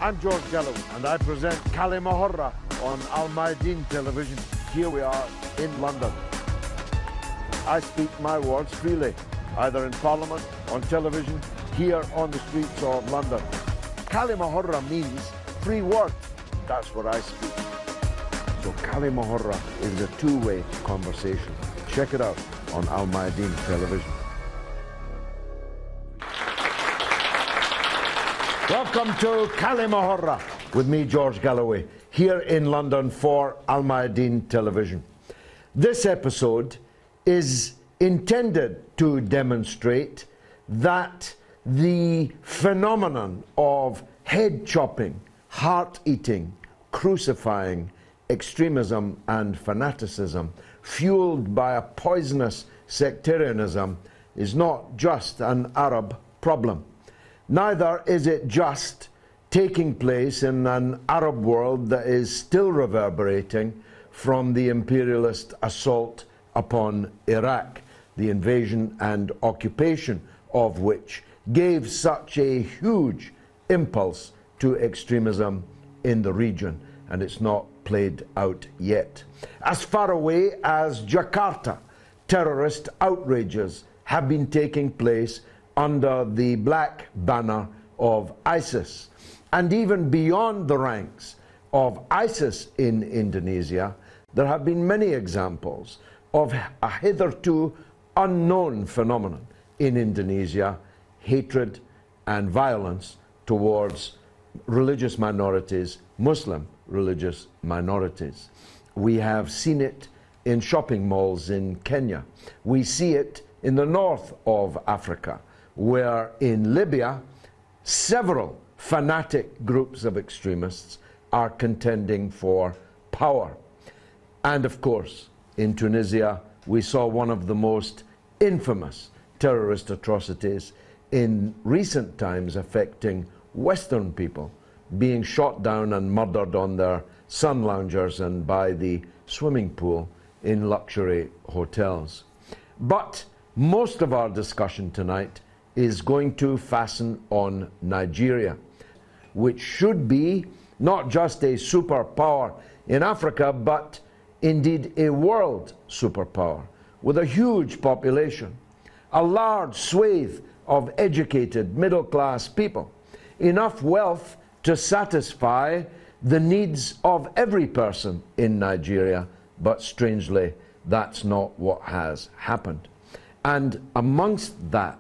I'm George غالاوي, and I present كلمة on Al-Mayadeen television. Here we are in London. I speak my words freely, either in Parliament, on television, here on the streets of London. كلمة means free word. That's what I speak. So كلمة is a two-way conversation. Check it out on Al-Mayadeen television. Welcome to كلمة with me, George غالاوي, here in London for Al-Mayadeen television. This episode is intended to demonstrate that the phenomenon of head-chopping, heart-eating, crucifying extremism and fanaticism fueled by a poisonous sectarianism is not just an Arab problem. Neither is it just taking place in an Arab world that is still reverberating from the imperialist assault upon Iraq, the invasion and occupation of which gave such a huge impulse to extremism in the region, and it's not played out yet. As far away as Jakarta, terrorist outrages have been taking place under the black banner of ISIS. And even beyond the ranks of ISIS in Indonesia, there have been many examples of a hitherto unknown phenomenon in Indonesia: hatred and violence towards religious minorities, Muslim religious minorities. We have seen it in shopping malls in Kenya. We see it in the north of Africa, where in Libya, several fanatic groups of extremists are contending for power. And of course, in Tunisia, we saw one of the most infamous terrorist atrocities in recent times affecting Western people, being shot down and murdered on their sun loungers and by the swimming pool in luxury hotels. But most of our discussion tonight is going to fasten on Nigeria, which should be not just a superpower in Africa, but indeed a world superpower with a huge population, a large swathe of educated middle-class people, enough wealth to satisfy the needs of every person in Nigeria, but strangely, that's not what has happened. And amongst that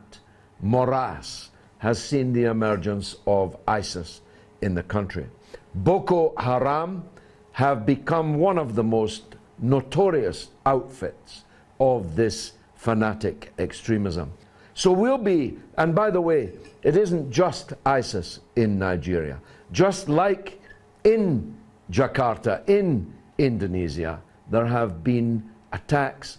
morass has seen the emergence of ISIS in the country. Boko Haram have become one of the most notorious outfits of this fanatic extremism. So we'll be, and by the way, it isn't just ISIS in Nigeria. Just like in Jakarta, in Indonesia, there have been attacks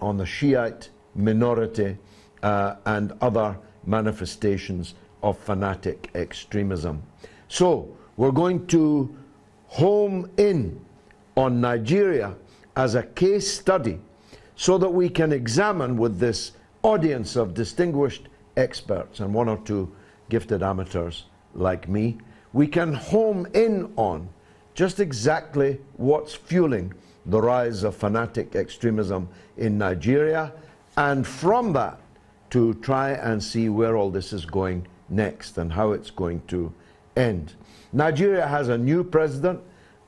on the Shiite minority and other manifestations of fanatic extremism. So we're going to home in on Nigeria as a case study so that we can examine with this audience of distinguished experts and one or two gifted amateurs like me, we can home in on just exactly what's fueling the rise of fanatic extremism in Nigeria, and from that to try and see where all this is going next and how it's going to end. Nigeria has a new president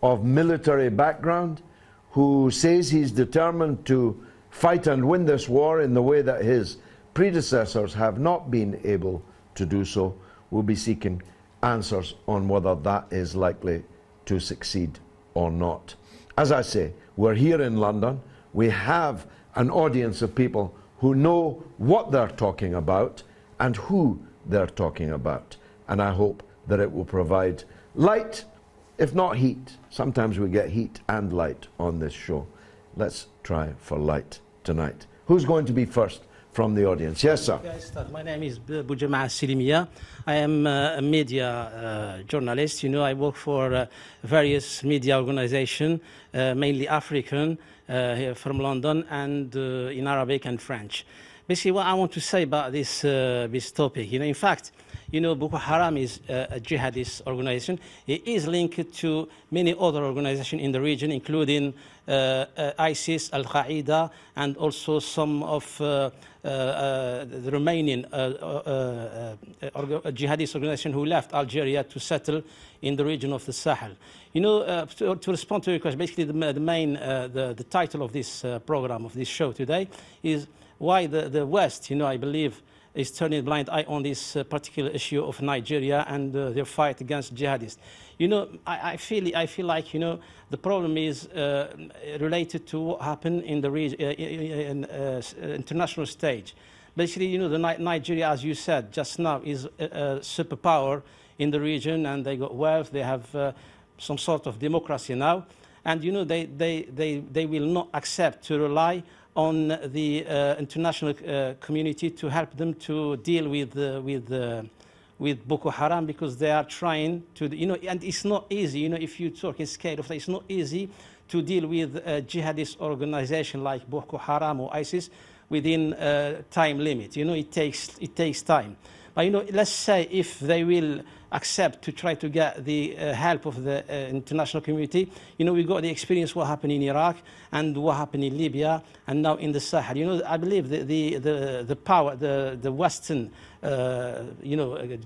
of military background who says he's determined to fight and win this war in the way that his predecessors have not been able to do so. We'll be seeking answers on whether that is likely to succeed or not. As I say, we're here in London. We have an audience of people who know what they're talking about and who they're talking about. And I hope that it will provide light, if not heat. Sometimes we get heat and light on this show. Let's try for light tonight. Who's going to be first from the audience? Yes, sir. My name is Bujama Silimia. I am a media journalist. You know, I work for various media organizations, mainly African, here from London, and in Arabic and French. Basically, what I want to say about this topic, you know, in fact, Boko Haram is a jihadist organization. It is linked to many other organizations in the region, including ISIS, Al-Qaeda, and also some of the Romanian jihadist organization who left Algeria to settle in the region of the Sahel. To respond to your question, basically the title of this program, of this show today, is why the West, I believe, is turning a blind eye on this particular issue of Nigeria and their fight against jihadists. I feel like, the problem is related to what happened in the international stage. Basically, Nigeria, as you said just now, is a superpower in the region, and they got wealth, they have some sort of democracy now, and they will not accept to rely on the international community to help them to deal with Boko Haram, because they are trying to, and it's not easy, if you talk in scale of, it's not easy to deal with a jihadist organization like Boko Haram or ISIS within time limit. It takes time. But let's say if they will accept to try to get the help of the international community, we got the experience what happened in Iraq and what happened in Libya and now in the Sahel. I believe the power, the Western,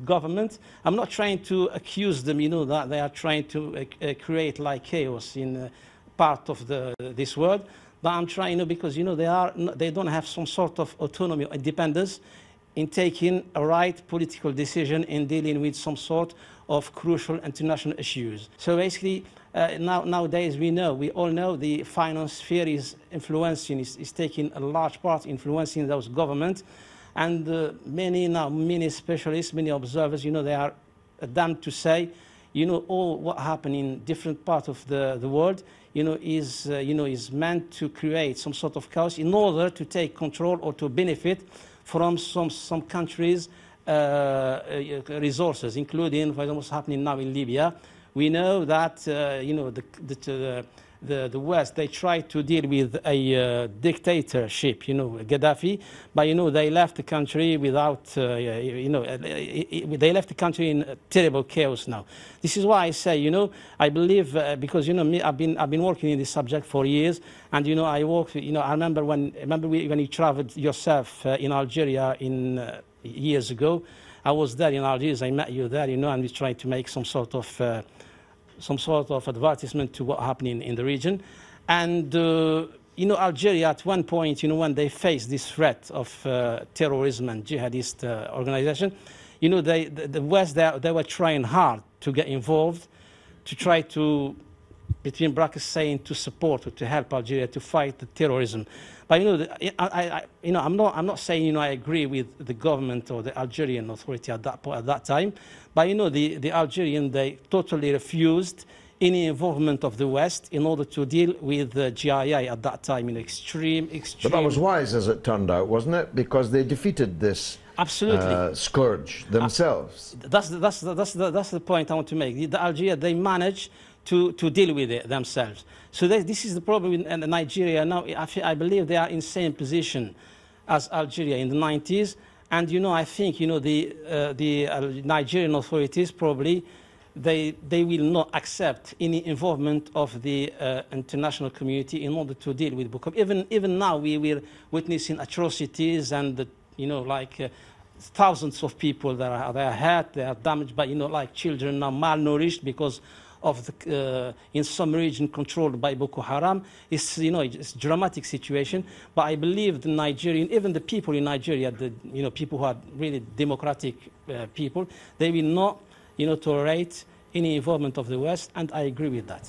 government. I'm not trying to accuse them, that they are trying to create like chaos in part of this world. But I'm trying, because they don't have some sort of autonomy or independence in taking a right political decision in dealing with some sort of crucial international issues. So basically, nowadays we all know the finance sphere is influencing, is taking a large part influencing those governments, and many specialists, many observers, they are damned to say, all what happened in different parts of the world, is meant to create some sort of chaos in order to take control or to benefit from some countries' resources, including, for example, what's happening now in Libya. We know that the West, they tried to deal with a dictatorship, Gaddafi, but they left the country without, they left the country in terrible chaos now. This is why I say, I believe, because me, I've been working in this subject for years, and I work, I remember when you traveled yourself in Algeria years ago. I was there in Algeria. I met you there, and we tried to make some sort of advertisement to what happening in the region. And, Algeria at one point, when they faced this threat of terrorism and jihadist organization, the West, they were trying hard to get involved, to try to, between brackets, saying to support or to help Algeria to fight the terrorism. But I'm not saying I agree with the government or the Algerian authority at that time. But the Algerian, they totally refused any involvement of the West in order to deal with the GIA at that time. Extreme. But that was wise, as it turned out, wasn't it? Because they defeated this scourge themselves. That's the point I want to make. The Algeria, they managed to deal with it themselves. So this is the problem in Nigeria now. I believe they are in the same position as Algeria in the 90s. And, I think, the Nigerian authorities probably, they will not accept any involvement of the international community in order to deal with Boko Haram. Even now, we're witnessing atrocities and, thousands of people that are hurt, they are damaged, but, like children are malnourished because of in some region controlled by Boko Haram. It's it's a dramatic situation. But I believe the Nigerian, even the people in Nigeria, people who are really democratic people, they will not tolerate any involvement of the West, and I agree with that.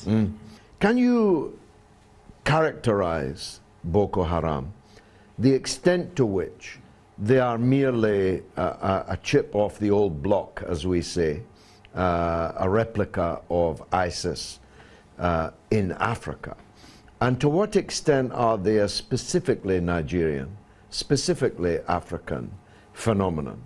Can you characterize Boko Haram, the extent to which they are merely a chip off the old block, as we say, a replica of ISIS in Africa? And to what extent are they a specifically Nigerian, specifically African phenomenon?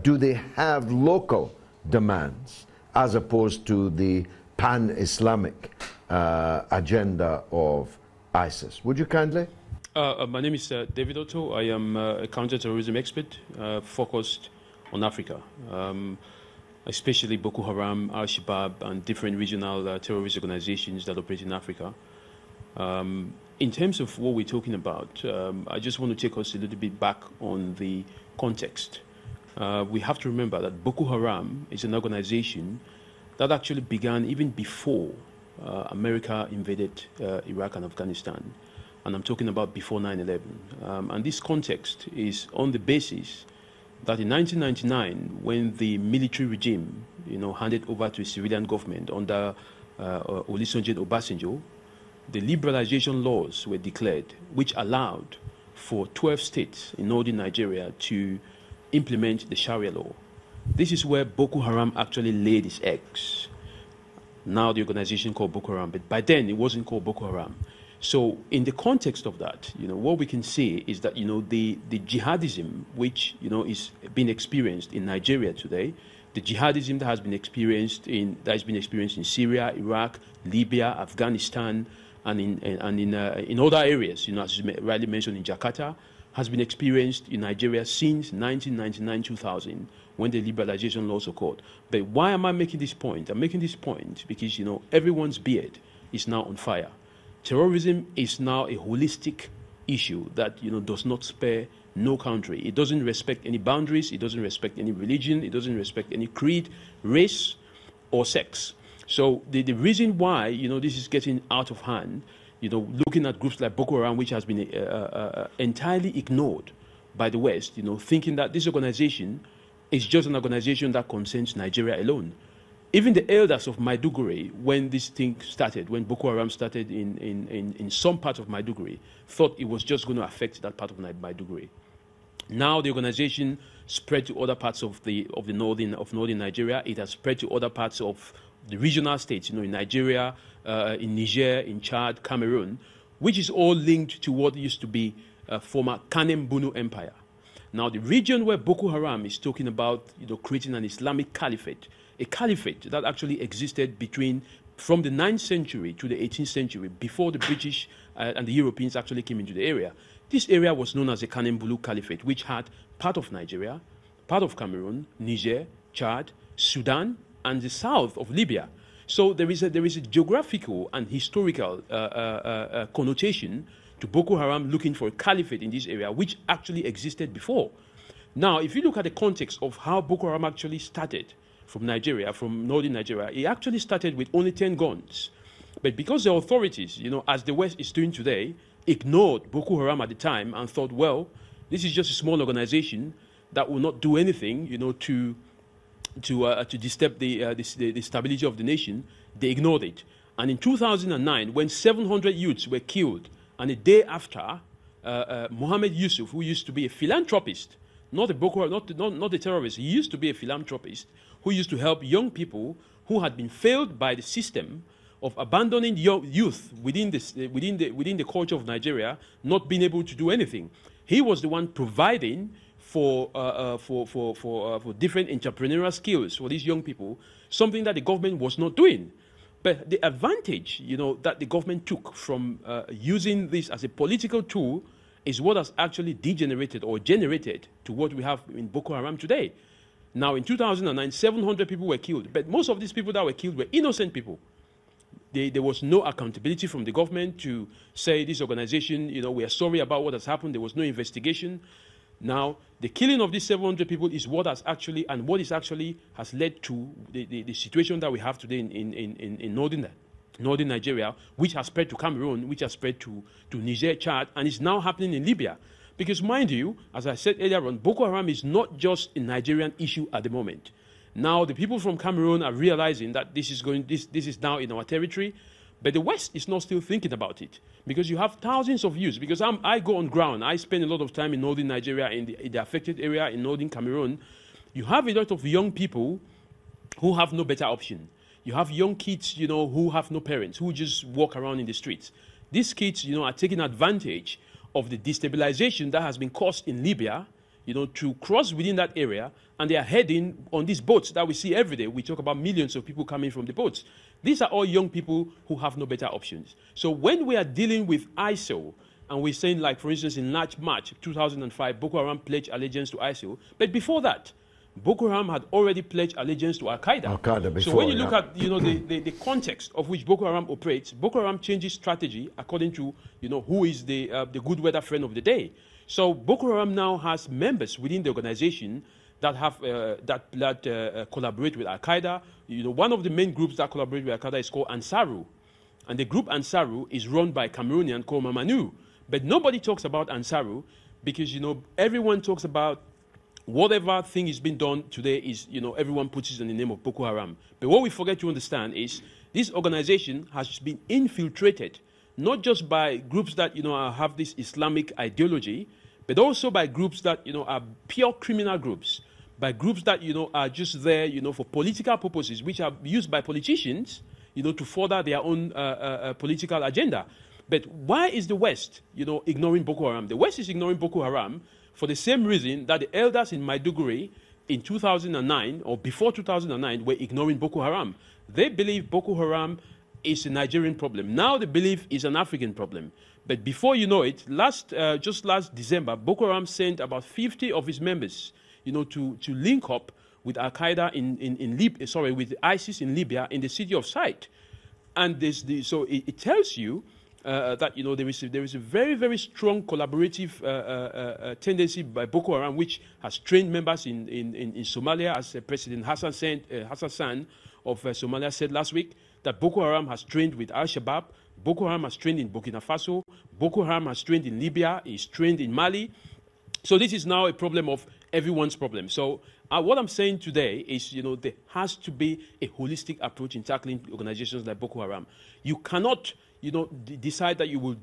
Do they have local demands as opposed to the pan-Islamic agenda of ISIS? Would you kindly? My name is David Otto. I am a counterterrorism expert focused on Africa, especially Boko Haram, Al-Shabaab, and different regional terrorist organizations that operate in Africa. In terms of what we're talking about, I just want to take us a little bit back on the context. We have to remember that Boko Haram is an organization that actually began even before America invaded Iraq and Afghanistan. And I'm talking about before 9/11. And this context is on the basis that in 1999, when the military regime, handed over to a civilian government under Olusegun Obasanjo, the liberalization laws were declared, which allowed for 12 states in northern Nigeria to implement the Sharia law. This is where Boko Haram actually laid its eggs. Now the organization called Boko Haram, but by then it wasn't called Boko Haram. So in the context of that, what we can say is that, the jihadism which, is being experienced in Nigeria today, the jihadism that has been experienced in Syria, Iraq, Libya, Afghanistan, and in other areas, as you rightly mentioned in Jakarta, has been experienced in Nigeria since 1999-2000, when the liberalization laws occurred. But why am I making this point? I'm making this point because, everyone's beard is now on fire. Terrorism is now a holistic issue that, does not spare no country. It doesn't respect any boundaries. It doesn't respect any religion. It doesn't respect any creed, race, or sex. So the reason why, this is getting out of hand, looking at groups like Boko Haram, which has been entirely ignored by the West, thinking that this organization is just an organization that concerns Nigeria alone. Even the elders of Maiduguri, when this thing started, when Boko Haram started in some part of Maiduguri, thought it was just going to affect that part of Maiduguri. Now the organization spread to other parts of northern Nigeria. It has spread to other parts of the regional states, in Nigeria, in Niger, in Chad, Cameroon, which is all linked to what used to be former Kanem Bunu Empire. Now the region where Boko Haram is talking about, creating an Islamic caliphate, a caliphate that actually existed from the 9th century to the 18th century, before the British and the Europeans actually came into the area. This area was known as the Kanem Bulu Caliphate, which had part of Nigeria, part of Cameroon, Niger, Chad, Sudan, and the south of Libya. So there is a geographical and historical connotation to Boko Haram looking for a caliphate in this area, which actually existed before. Now, if you look at the context of how Boko Haram actually started from Nigeria, from northern Nigeria, it actually started with only 10 guns. But because the authorities, as the West is doing today, ignored Boko Haram at the time and thought, well, this is just a small organization that will not do anything, to disturb the stability of the nation, they ignored it. And in 2009, when 700 youths were killed, and a day after, Mohammed Yusuf, who used to be a philanthropist, not a terrorist, he used to be a philanthropist, who used to help young people who had been failed by the system of abandoning youth within the culture of Nigeria, not being able to do anything. He was the one providing for different entrepreneurial skills for these young people, something that the government was not doing. But the advantage, that the government took from using this as a political tool is what has actually degenerated or generated to what we have in Boko Haram today. Now, in 2009, 700 people were killed, but most of these people that were killed were innocent people. There was no accountability from the government to say this organization, we are sorry about what has happened. There was no investigation. Now, the killing of these 700 people is what has actually has led to the situation that we have today in northern Nigeria, which has spread to Cameroon, which has spread to Niger, Chad, and is now happening in Libya. Because mind you, as I said earlier on, Boko Haram is not just a Nigerian issue at the moment. Now the people from Cameroon are realizing that this is now in our territory, but the West is not still thinking about it, because you have thousands of youths. Because I go on ground, I spend a lot of time in northern Nigeria, in the affected area, in northern Cameroon. You have a lot of young people who have no better option. You have young kids, who have no parents, who just walk around in the streets. These kids, are taking advantage of the destabilization that has been caused in Libya, to cross within that area, and they are heading on these boats that we see every day. We talk about millions of people coming from the boats. These are all young people who have no better options. So when we are dealing with ISIL, and we're saying, like, for instance, in March 2005, Boko Haram pledged allegiance to ISIL, but before that, Boko Haram had already pledged allegiance to Al-Qaeda. Al-Qaeda before, so when you look at the context of which Boko Haram operates, Boko Haram changes strategy according to who is the good weather friend of the day. So Boko Haram now has members within the organization that have collaborate with Al-Qaeda. One of the main groups that collaborate with Al-Qaeda is called Ansaru. And the group Ansaru is run by a Cameroonian called Mamanu. But nobody talks about Ansaru because, everyone talks about whatever thing is being done today is, everyone puts it in the name of Boko Haram. But what we forget to understand is this organization has been infiltrated, not just by groups that, have this Islamic ideology, but also by groups that, are pure criminal groups, by groups that, are just there, for political purposes, which are used by politicians, to further their own political agenda. But why is the West, ignoring Boko Haram? The West is ignoring Boko Haram for the same reason that the elders in Maiduguri in 2009 or before 2009 were ignoring Boko Haram. They believe Boko Haram is a Nigerian problem. Now they believe it's an African problem. But before you know it, just last December, Boko Haram sent about 50 of its members, to link up with Al-Qaeda with ISIS in Libya in the city of Site. And so it tells you that there is a very, very strong collaborative tendency by Boko Haram, which has trained members in Somalia, as President Hassan San of Somalia said last week, that Boko Haram has trained with Al-Shabaab, Boko Haram has trained in Burkina Faso, Boko Haram has trained in Libya, is trained in Mali. So this is now a problem of everyone's problem. So what I'm saying today is, there has to be a holistic approach in tackling organizations like Boko Haram. You cannot, decide that you would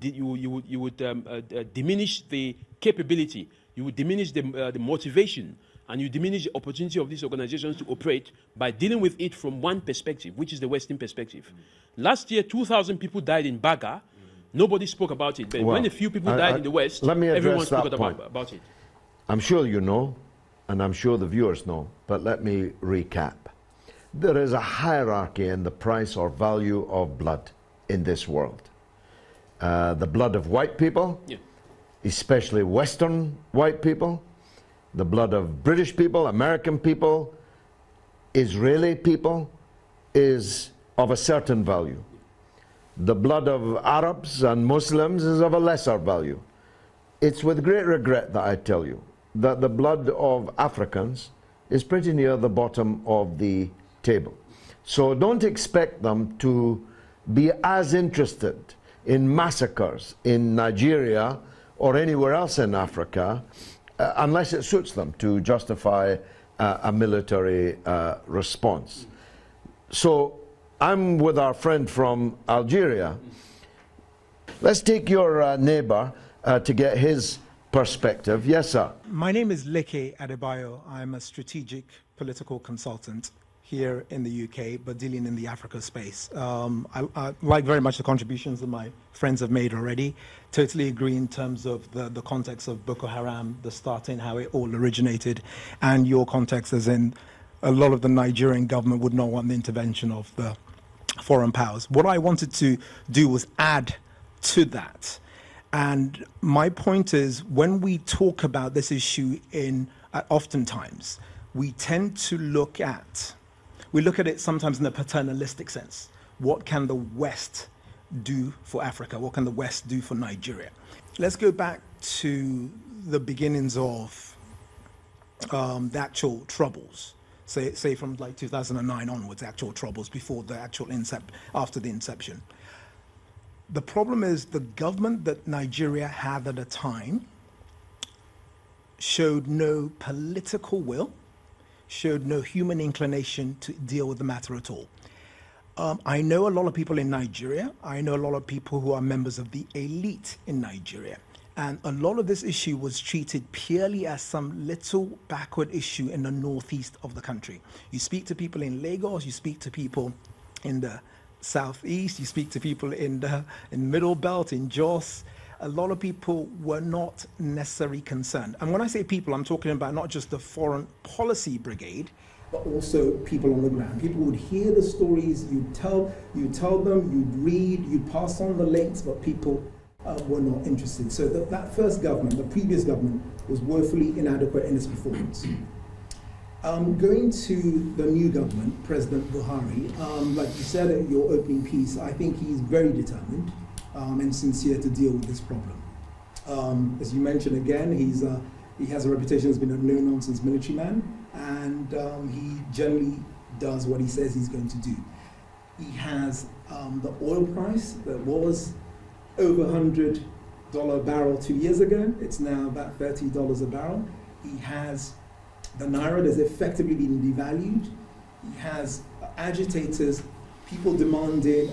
diminish the capability, you would diminish the motivation, and you diminish the opportunity of these organizations to operate by dealing with it from one perspective, which is the Western perspective. Last year, 2,000 people died in Baga. Nobody spoke about it. But when a few people died in the West, everyone spoke about it. I'm sure you know, and I'm sure the viewers know, but let me recap. There is a hierarchy in the price or value of blood in this world. The blood of white people, especially Western white people, the blood of British people, American people, Israeli people, is of a certain value. The blood of Arabs and Muslims is of a lesser value. It's with great regret that I tell you that the blood of Africans is pretty near the bottom of the table. So don't expect them to be as interested in massacres in Nigeria or anywhere else in Africa unless it suits them to justify a military response. So I'm with our friend from Algeria. Let's take your neighbor to get his perspective. Yes, sir. My name is Leke Adebayo. I'm a strategic political consultant here in the UK, but dealing in the Africa space. I like very much the contributions that my friends have made already. Totally agree in terms of the context of Boko Haram, the starting, how it all originated, and your context as in a lot of the Nigerian government would not want the intervention of the foreign powers. What I wanted to do was add to that. And my point is, when we talk about this issue oftentimes, we tend to look at it sometimes in a paternalistic sense. What can the West do for Africa? What can the West do for Nigeria? Let's go back to the beginnings of the actual troubles. Say from like 2009 onwards, actual troubles before the actual after the inception. The problem is the government that Nigeria had at the time showed no political will, showed no human inclination to deal with the matter at all. I know a lot of people in Nigeria. I know a lot of people who are members of the elite in Nigeria. And a lot of this issue was treated purely as some little backward issue in the northeast of the country. You speak to people in Lagos, you speak to people in the southeast, you speak to people in Middle Belt, in Jos. A lot of people were not necessarily concerned. And when I say people, I'm talking about not just the foreign policy brigade, but also people on the ground. People would hear the stories, you tell them, you'd read, you pass on the links, but people were not interested. So that first government, the previous government, was woefully inadequate in its performance. Going to the new government, President Buhari, like you said at your opening piece, I think he's very determined and sincere to deal with this problem. As you mentioned again, he has a reputation as being a no-nonsense military man, and he generally does what he says he's going to do. He has the oil price that was over $100 a barrel 2 years ago. It's now about $30 a barrel. He has the Naira that's effectively been devalued. He has agitators, people demanding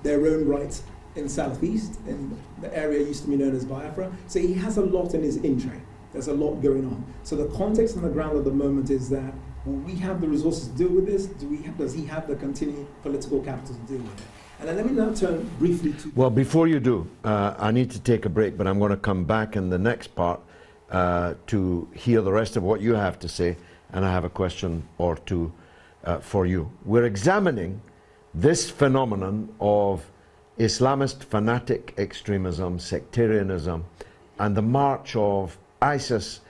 their own rights in Southeast, in the area used to be known as Biafra. So he has a lot in his in tray. There's a lot going on. So the context on the ground at the moment is that, will we have the resources to deal with this? Does he have the continuing political capital to deal with it? And then let me now turn briefly to... Well, before you do, I need to take a break, but I'm going to come back in the next part to hear the rest of what you have to say, and I have a question or two for you. We're examining this phenomenon of Islamist fanatic extremism, sectarianism, and the march of ISIS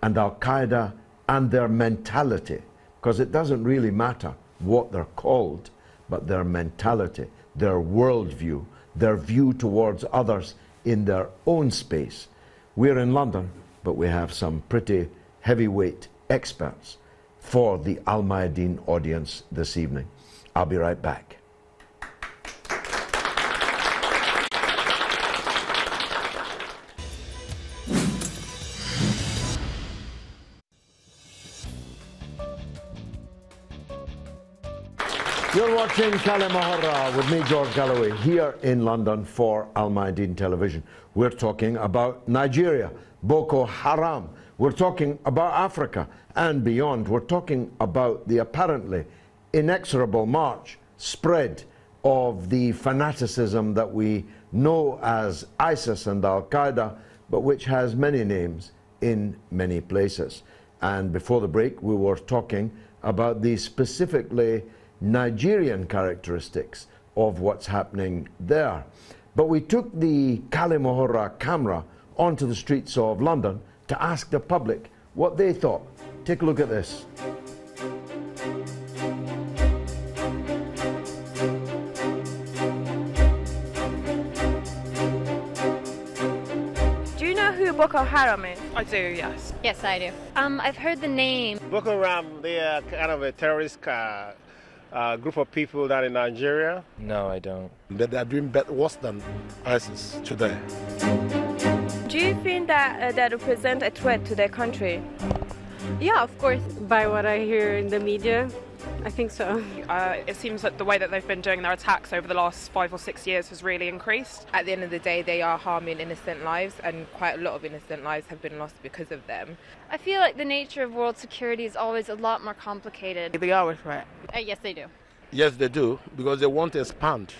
and Al-Qaeda and their mentality, because it doesn't really matter what they're called, but their mentality, their worldview, their view towards others in their own space. We're in London, but we have some pretty heavyweight experts for the Al Mayadeen audience this evening. I'll be right back. You're watching كلمة with me, George Galloway, here in London for Al Mayadeen Television. We're talking about Nigeria, Boko Haram. We're talking about Africa and beyond. We're talking about the apparently inexorable march, spread of the fanaticism that we know as ISIS and Al-Qaeda, but which has many names in many places. And before the break, we were talking about the specifically Nigerian characteristics of what's happening there. But we took the كلمة camera onto the streets of London to ask the public what they thought. Take a look at this. Do you know who Boko Haram is? I do, yes. Yes, I do. I've heard the name. Boko Haram, they are kind of a terrorist group of people down in Nigeria. No, I don't. But they are doing worse than ISIS today. Do you think that they represent a threat to their country? Yeah, of course. By what I hear in the media, I think so. It seems that the way that they've been doing their attacks over the last 5 or 6 years has really increased. At the end of the day, they are harming innocent lives, and quite a lot of innocent lives have been lost because of them. I feel like the nature of world security is always a lot more complicated. They are a threat. Yes, they do. Yes, they do, because they want to expand.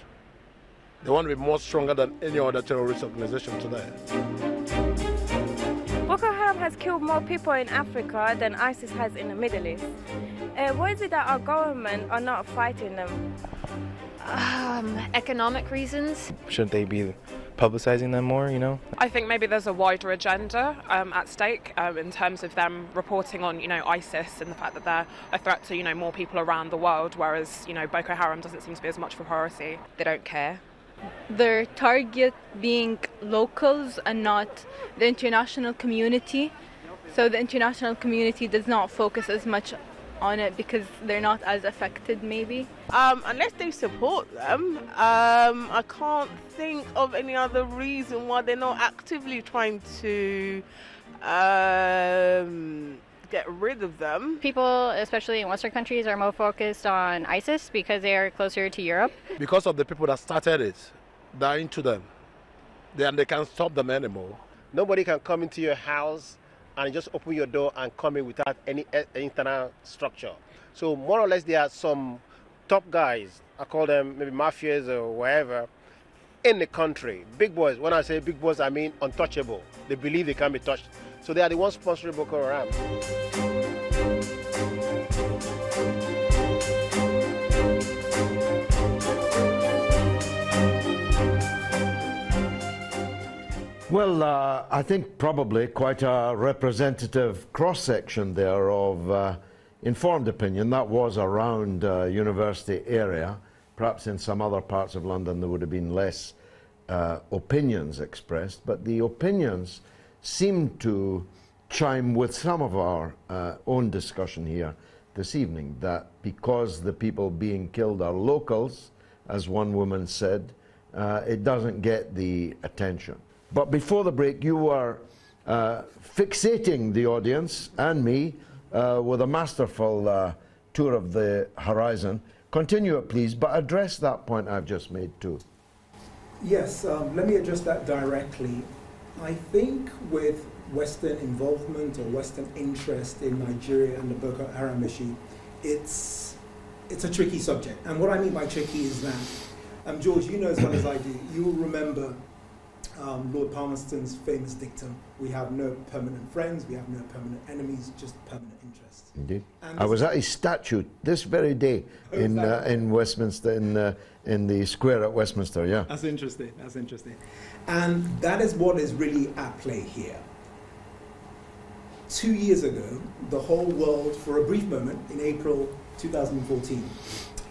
They want to be more stronger than any other terrorist organization today. Boko Haram has killed more people in Africa than ISIS has in the Middle East. Why is it that our government are not fighting them? Economic reasons. Shouldn't they be publicizing them more, you know? I think maybe there's a wider agenda at stake in terms of them reporting on, ISIS and the fact that they're a threat to, more people around the world, whereas, Boko Haram doesn't seem to be as much of a priority. They don't care. Their target being locals and not the international community. So the international community does not focus as much on it because they're not as affected, maybe. Unless they support them, I can't think of any other reason why they're not actively trying to get rid of them. People, especially in Western countries, are more focused on ISIS because they are closer to Europe. Because of the people that started it, they're into them. They can't stop them anymore. Nobody can come into your house and just open your door and come in without any internal structure. So more or less there are some top guys, I call them maybe mafias or whatever, in the country. Big boys. When I say big boys, I mean untouchable. They believe they can be touched. So they are the ones sponsoring Boko Haram. Well, I think probably quite a representative cross-section there of informed opinion. That was around university area. Perhaps in some other parts of London there would have been less opinions expressed, but the opinions seem to chime with some of our own discussion here this evening, that because the people being killed are locals, as one woman said, it doesn't get the attention. But before the break, you were fixating the audience and me with a masterful tour of the horizon. Continue it, please, but address that point I've just made, too. Yes, let me address that directly. I think with Western involvement or Western interest in Nigeria and the Boko Haram issue, it's a tricky subject. And what I mean by tricky is that, George, you know as well as I do, you'll remember Lord Palmerston's famous dictum: we have no permanent friends, we have no permanent enemies, just permanent interests. Indeed. I was at his statue this very day in Westminster, in the square at Westminster, yeah. That's interesting, that's interesting. And that is what is really at play here. 2 years ago, the whole world, for a brief moment, in April 2014,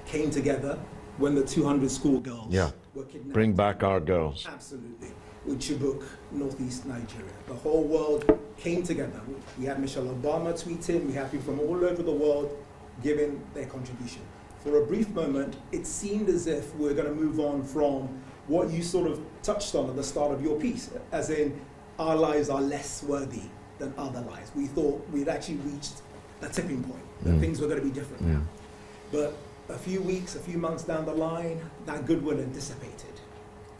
came together when the 200 schoolgirls were kidnapped. Bring back our girls. Absolutely. With Chibok, northeast Nigeria. The whole world came together. We had Michelle Obama tweeting, we had people from all over the world giving their contribution. For a brief moment, it seemed as if we're going to move on from what you sort of touched on at the start of your piece, as in our lives are less worthy than other lives. We thought we'd actually reached a tipping point, that things were going to be different now. But a few weeks, a few months down the line, that goodwill had dissipated.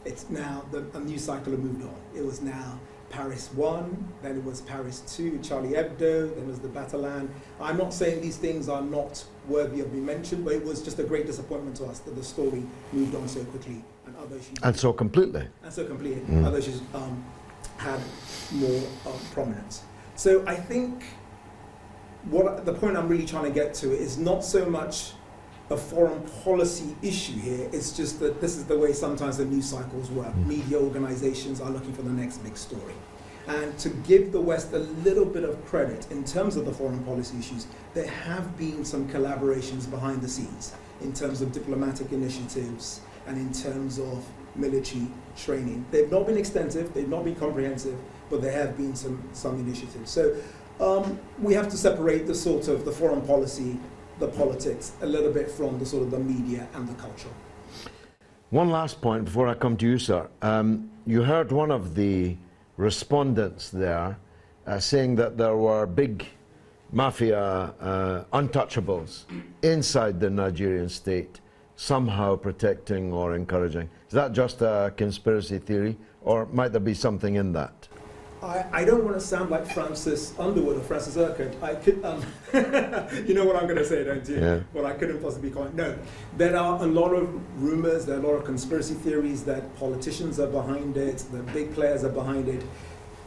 It's now, a new cycle had moved on. It was now Paris 1, then it was Paris 2, Charlie Hebdo, then it was the Batalan. I'm not saying these things are not worthy of being mentioned, but it was just a great disappointment to us that the story moved on so quickly and other issues. And so completely. And so completely. Other issues had more prominence. So I think the point I'm really trying to get to is not so much a foreign policy issue here. It's just that this is the way sometimes the news cycles work. Media organizations are looking for the next big story. And to give the West a little bit of credit in terms of the foreign policy issues, there have been some collaborations behind the scenes in terms of diplomatic initiatives and in terms of military training. They've not been extensive, they've not been comprehensive, but there have been some initiatives. So we have to separate the sort of the foreign policy, the politics, a little bit from the sort of the media and the culture. One last point before I come to you, sir. You heard one of the respondents there saying that there were big mafia untouchables inside the Nigerian state, somehow protecting or encouraging. Is that just a conspiracy theory, or might there be something in that? I don't want to sound like Francis Underwood or Francis Urquhart. I could, you know what I'm going to say, don't you? Yeah. Well, I couldn't possibly comment. No, there are a lot of rumors, there are a lot of conspiracy theories that politicians are behind it, that big players are behind it.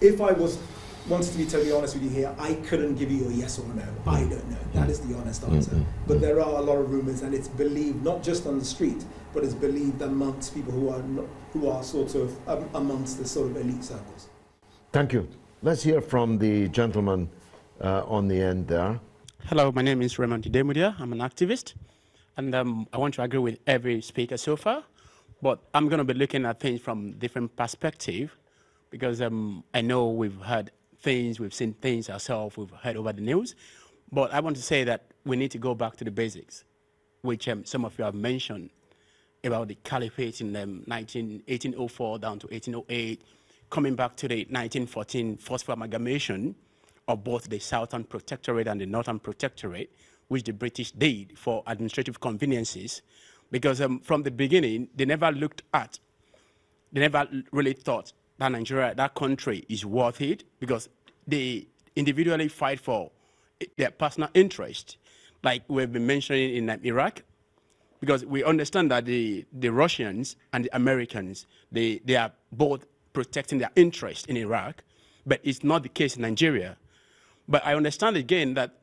If I wanted to be totally honest with you here, I couldn't give you a yes or no. I don't know. That is the honest answer. But there are a lot of rumors, and it's believed not just on the street, but it's believed amongst people who are sort of amongst the sort of elite circles. Thank you. Let's hear from the gentleman on the end there. Hello, my name is Raymond Demudia. I'm an activist, and I want to agree with every speaker so far, but I'm going to be looking at things from different perspective, because I know we've heard things, we've seen things ourselves, we've heard over the news, but I want to say that we need to go back to the basics, which some of you have mentioned about the caliphate in 1804 down to 1808, coming back to the 1914 forceful amalgamation of both the Southern Protectorate and the Northern Protectorate, which the British did for administrative conveniences, because from the beginning, they never really thought that Nigeria, that country, is worth it, because they individually fight for their personal interest, like we've been mentioning in Iraq, because we understand that the Russians and the Americans, they are both protecting their interest in Iraq, but it's not the case in Nigeria. But I understand again that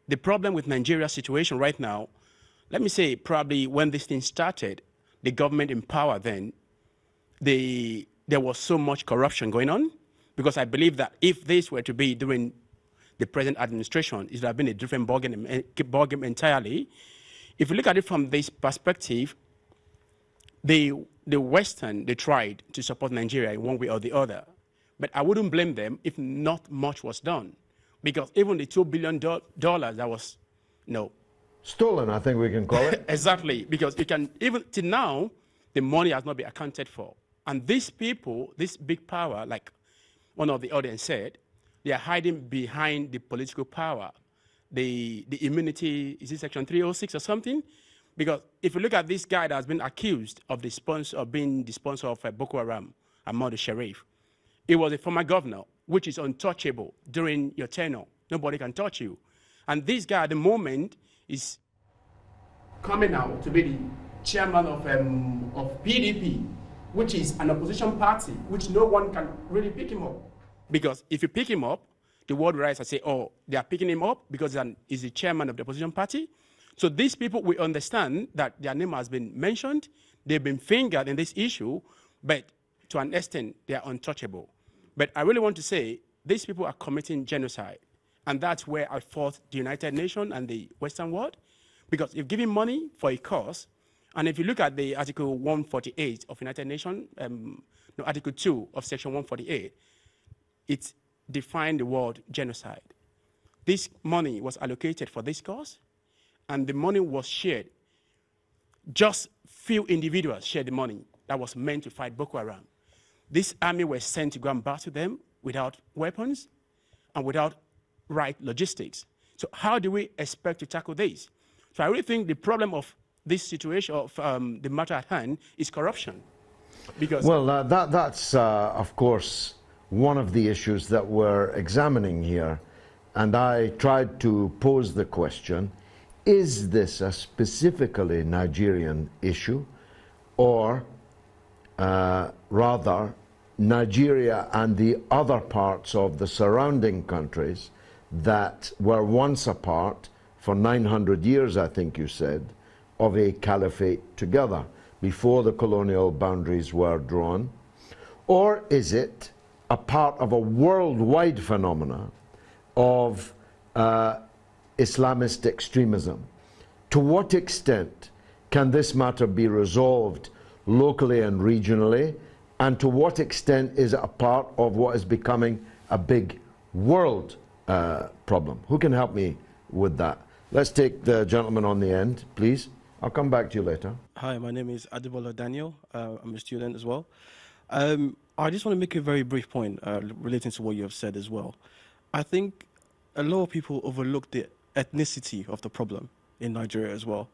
the problem with Nigeria's situation right now, let me say probably when this thing started, the government in power then, there was so much corruption going on, because I believe that if this were to be during the present administration, it would have been a different ballgame entirely. If you look at it from this perspective, the Western, they tried to support Nigeria in one way or the other. But I wouldn't blame them if not much was done. Because even the $2 billion that was, stolen, I think we can call it. Exactly, because you can, even till now, the money has not been accounted for. And these people, this big power, like one of the audience said, they are hiding behind the political power. The immunity, is it Section 306 or something? Because if you look at this guy that has been accused of being the sponsor of Boko Haram, Ahmad Sharif, he was a former governor, which is untouchable during your tenure. Nobody can touch you. And this guy at the moment is coming out to be the chairman of PDP, which is an opposition party, which no one can really pick him up. Because if you pick him up, the world will rise and say, oh, they are picking him up because he's the chairman of the opposition party. So these people, we understand that their name has been mentioned, they've been fingered in this issue, but to an extent, they are untouchable. But I really want to say, these people are committing genocide. And that's where I fought the United Nations and the Western world. Because if giving money for a cause, and if you look at the Article 148 of United Nations, Article 2 of Section 148, it defined the word genocide. This money was allocated for this cause, and the money was shared. Just few individuals shared the money that was meant to fight Boko Haram. This army was sent to go and battle them without weapons and without right logistics. So how do we expect to tackle this? So I really think the problem of this situation, of the matter at hand, is corruption. Because that's of course, one of the issues that we're examining here. And I tried to pose the question, is this a specifically Nigerian issue, or rather Nigeria and the other parts of the surrounding countries that were once a part for 900 years, I think you said, of a caliphate together before the colonial boundaries were drawn? Or is it a part of a worldwide phenomena of Islamist extremism? To what extent can this matter be resolved locally and regionally, and to what extent is it a part of what is becoming a big world problem? Who can help me with that? Let's take the gentleman on the end, please. I'll come back to you later. Hi, my name is Adebola Daniel. I'm a student as well. I just want to make a very brief point relating to what you have said as well. I think a lot of people overlook the ethnicity of the problem in Nigeria as well.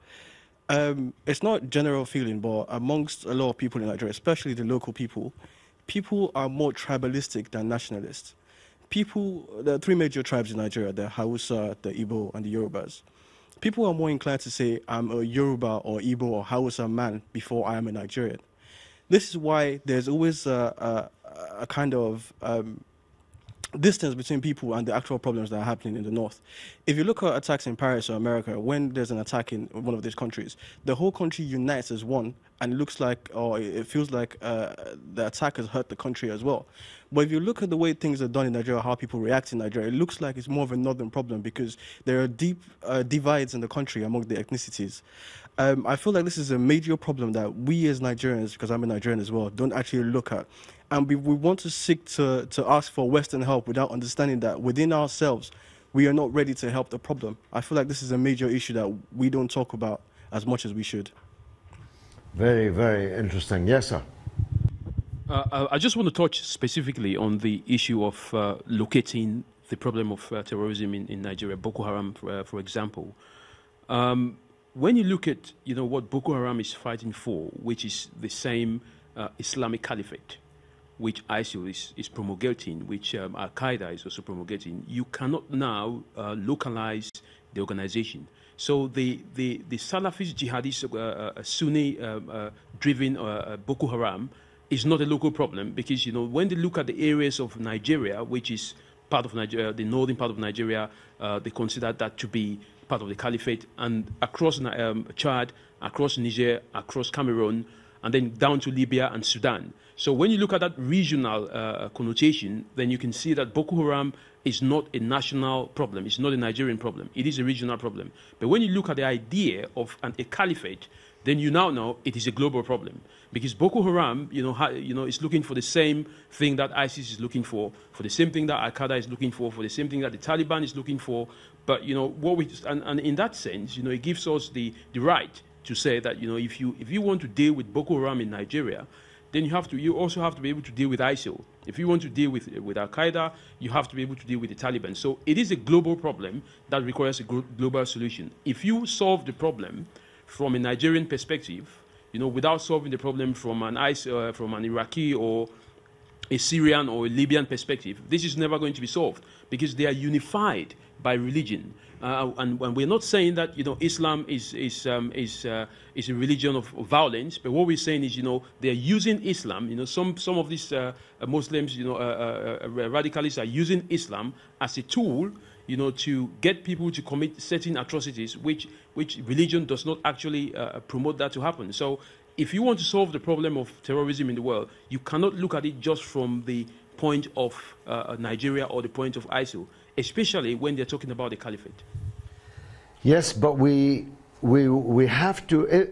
It's not general feeling, but amongst a lot of people in Nigeria, especially the local people are more tribalistic than nationalists. There are three major tribes in Nigeria, the Hausa, the Igbo, and the Yorubas. People are more inclined to say, I'm a Yoruba or Igbo or Hausa man before I am a Nigerian. This is why there's always a kind of distance between people and the actual problems that are happening in the north. If you look at attacks in Paris or America, when there's an attack in one of these countries, the whole country unites as one, and it looks like, or it feels like the attack has hurt the country as well. But if you look at the way things are done in Nigeria, how people react in Nigeria, it looks like it's more of a northern problem because there are deep divides in the country among the ethnicities. I feel like this is a major problem that we as Nigerians, because I'm a Nigerian as well, don't actually look at. And we want to seek to ask for Western help without understanding that within ourselves, we are not ready to help the problem. I feel like this is a major issue that we don't talk about as much as we should. Very, very interesting. Yes, sir. I just want to touch specifically on the issue of locating the problem of terrorism in Nigeria, Boko Haram, for example. When you look at what Boko Haram is fighting for, which is the same Islamic Caliphate, which ISIL is promulgating, which Al-Qaeda is also promulgating, you cannot now localize the organization. So the Salafist jihadist Sunni-driven Boko Haram is not a local problem because, when they look at the areas of Nigeria, which is part of Nigeria, the northern part of Nigeria, they consider that to be part of the Caliphate, and across Chad, across Niger, across Cameroon, and then down to Libya and Sudan. So when you look at that regional connotation, then you can see that Boko Haram is not a national problem. It's not a Nigerian problem. It is a regional problem. But when you look at the idea of a caliphate, then you now know it is a global problem. Because Boko Haram, is looking for the same thing that ISIS is looking for the same thing that Al-Qaeda is looking for the same thing that the Taliban is looking for. But, and in that sense, it gives us the right to say that, if you want to deal with Boko Haram in Nigeria, then you also have to be able to deal with ISIL. If you want to deal with Al-Qaeda, you have to be able to deal with the Taliban. So it is a global problem that requires a global solution. If you solve the problem from a Nigerian perspective, without solving the problem from an Iraqi or a Syrian or a Libyan perspective, this is never going to be solved because they are unified by religion. And we're not saying that Islam is a religion of violence, but what we're saying is they are using Islam. Some of these Muslims, radicalists are using Islam as a tool, to get people to commit certain atrocities, which religion does not actually promote that to happen. So, if you want to solve the problem of terrorism in the world, you cannot look at it just from the point of Nigeria or the point of ISIL, especially when they're talking about the caliphate. Yes, but we have to,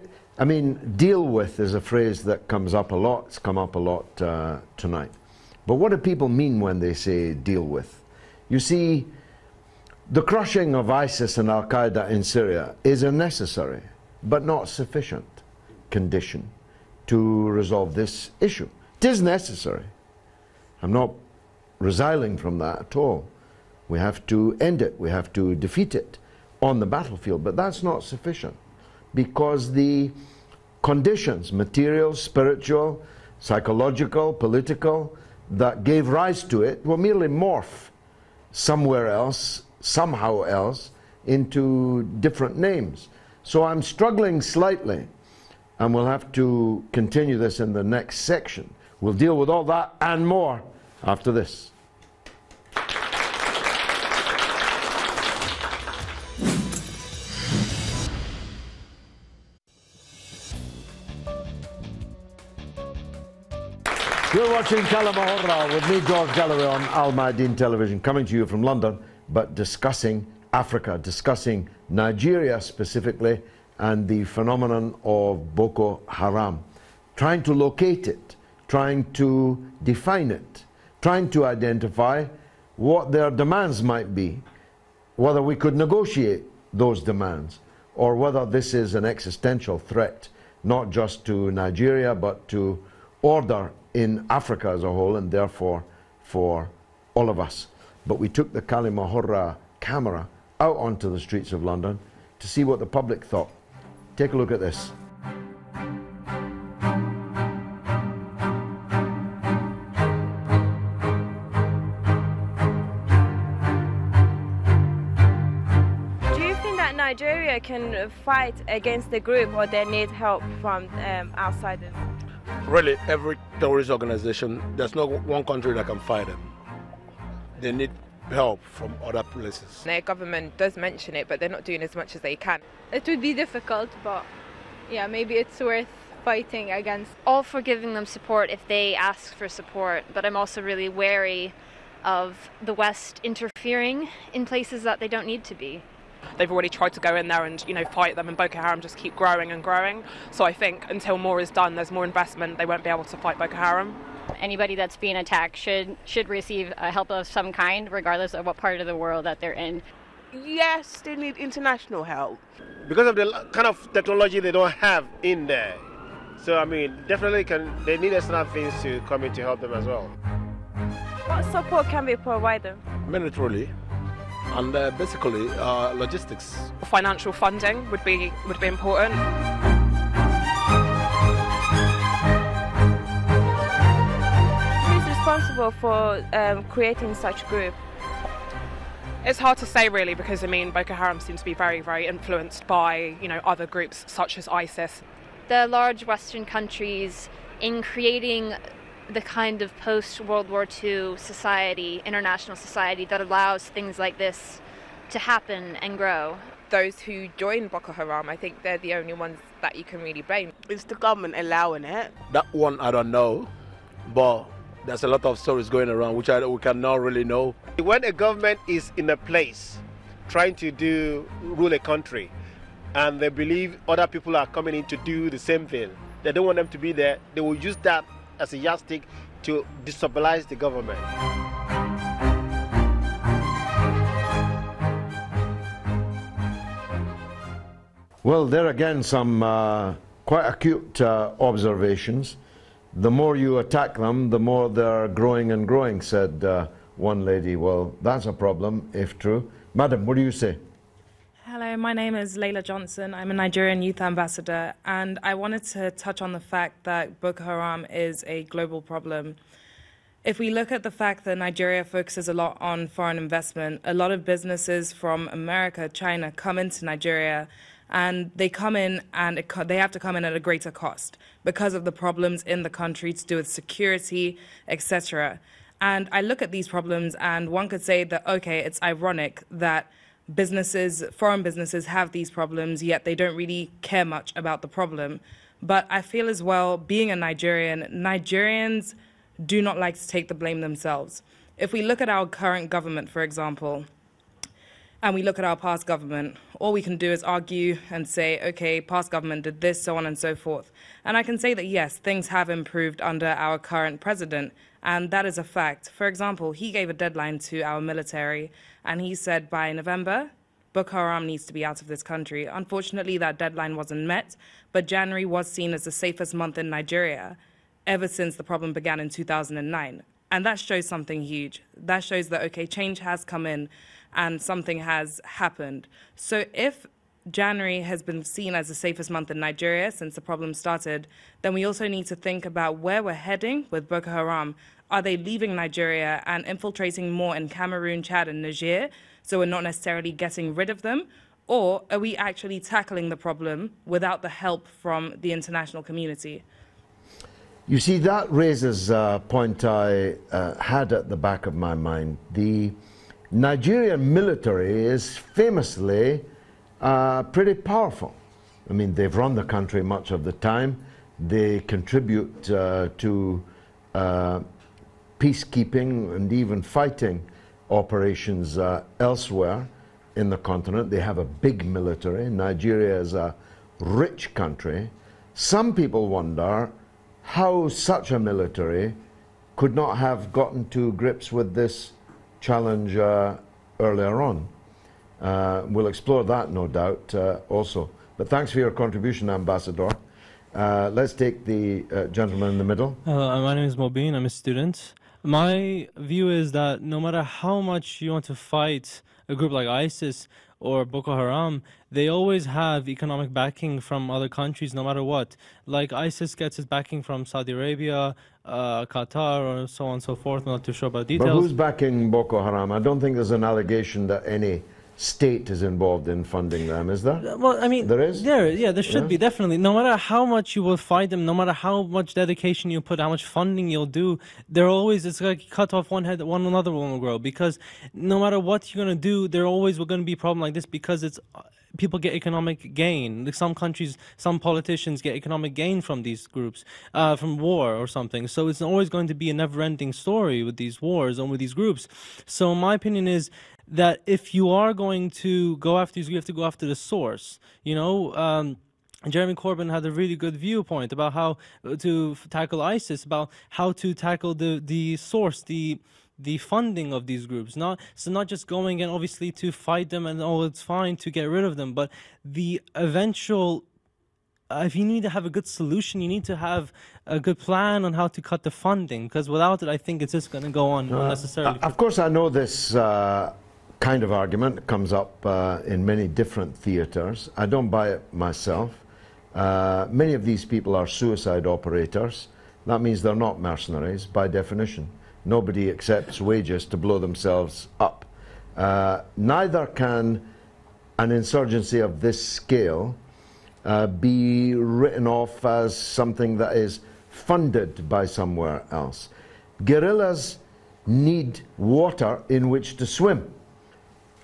deal with is a phrase that comes up a lot. It's come up a lot tonight. But what do people mean when they say deal with? You see, the crushing of ISIS and Al-Qaeda in Syria is a necessary but not sufficient condition to resolve this issue. It is necessary. I'm not resiling from that at all. We have to end it. We have to defeat it on the battlefield. But that's not sufficient because the conditions, material, spiritual, psychological, political, that gave rise to it will merely morph somewhere else, somehow else, into different names. So I'm struggling slightly, and we'll have to continue this in the next section. We'll deal with all that and more after this. You're watching كلمة with me, George Galloway, on Al Mayadeen Television, coming to you from London, but discussing Africa, discussing Nigeria specifically, and the phenomenon of Boko Haram. Trying to locate it, trying to define it, trying to identify what their demands might be, whether we could negotiate those demands, or whether this is an existential threat, not just to Nigeria, but to order in Africa as a whole, and therefore for all of us. But we took the كلمة camera out onto the streets of London to see what the public thought. Take a look at this. Do you think that Nigeria can fight against the group, or they need help from outsiders? Really, every terrorist organization, there's not one country that can fight them. They need help from other places. Their government does mention it, but they're not doing as much as they can. It would be difficult, but yeah, maybe it's worth fighting against. All for giving them support if they ask for support, but I'm also really wary of the West interfering in places that they don't need to be. They've already tried to go in there and, fight them, and Boko Haram just keep growing and growing. So I think until more is done, there's more investment, they won't be able to fight Boko Haram. Anybody that's being attacked should receive help of some kind, regardless of what part of the world that they're in. Yes, they need international help. Because of the kind of technology they don't have in there. So, definitely they need external things to come in to help them as well. What support can be provided? Militarily. And basically, logistics. Financial funding would be important. Who's responsible for creating such group? It's hard to say really, because Boko Haram seems to be very, very influenced by other groups such as ISIS. The large Western countries, in creating the kind of post-World War II society, international society, that allows things like this to happen and grow. those who join Boko Haram, I think they're the only ones that you can really blame. Is the government allowing it? That one I don't know, but there's a lot of stories going around which we cannot really know. When a government is in a place trying to rule a country and they believe other people are coming in to do the same thing, they don't want them to be there, they will use that as a yardstick to destabilize the government. Well, there again some quite acute observations. The more you attack them, the more they're growing and growing, said one lady. Well, that's a problem, if true. Madam, what do you say? Hello, my name is Layla Johnson. I'm a Nigerian youth ambassador, and I wanted to touch on the fact that Boko Haram is a global problem. If we look at the fact that Nigeria focuses a lot on foreign investment, a lot of businesses from America, China come into Nigeria, and they come in and they have to come in at a greater cost because of the problems in the country to do with security, etc. And I look at these problems and one could say that, okay, it's ironic that foreign businesses have these problems, yet they don't really care much about the problem. But I feel as well, being a Nigerian, Nigerians do not like to take the blame themselves. If we look at our current government, for example, and we look at our past government, all we can do is argue and say, okay, past government did this, so on and so forth. And I can say that, yes, things have improved under our current president, and that is a fact. For example, he gave a deadline to our military, and he said by November, Boko Haram needs to be out of this country. Unfortunately, that deadline wasn't met, but January was seen as the safest month in Nigeria ever since the problem began in 2009. And that shows something huge. That shows that, okay, change has come in, and something has happened. So if January has been seen as the safest month in Nigeria since the problem started, then we also need to think about where we're heading with Boko Haram. Are they leaving Nigeria and infiltrating more in Cameroon, Chad, and Niger, so we're not necessarily getting rid of them? Or are we actually tackling the problem without the help from the international community? You see, that raises a point I had at the back of my mind. The Nigerian military is famously pretty powerful. I mean, they've run the country much of the time. They contribute to peacekeeping and even fighting operations elsewhere in the continent. They have a big military. Nigeria is a rich country. Some people wonder how such a military could not have gotten to grips with this challenge earlier on. We'll explore that, no doubt, also. But thanks for your contribution, Ambassador. Let's take the gentleman in the middle. My name is Mobeen. I'm a student. My view is that no matter how much you want to fight a group like ISIS or Boko Haram, they always have economic backing from other countries, no matter what. Like ISIS gets its backing from Saudi Arabia, Qatar, or so on and so forth. I'm not too sure about details. But who's backing Boko Haram? I don't think there's an allegation that any state is involved in funding them, is there? Well, I mean, there is? There should be, definitely. No matter how much you will fight them, no matter how much dedication you put, how much funding you'll do, they're always, it's like cut off one head, one another one will grow. Because no matter what you're going to do, there always will going to be a problem like this, because it's people get economic gain. Like some countries, some politicians get economic gain from these groups, from war or something. So it's always going to be a never-ending story with these wars and with these groups. So my opinion is that if you are going to go after these, you have to go after the source. You know, Jeremy Corbyn had a really good viewpoint about how to tackle ISIS, about how to tackle the source, the funding of these groups. Not just going in obviously to fight them and it's fine to get rid of them, but the eventual. If you need to have a good solution, you need to have a good plan on how to cut the funding, because without it, I think it's just going to go on unnecessarily. Of course, I know this kind of argument comes up in many different theatres. I don't buy it myself. Many of these people are suicide operators. That means they're not mercenaries by definition. Nobody accepts wages to blow themselves up. Neither can an insurgency of this scale be written off as something that is funded by somewhere else. Guerrillas need water in which to swim.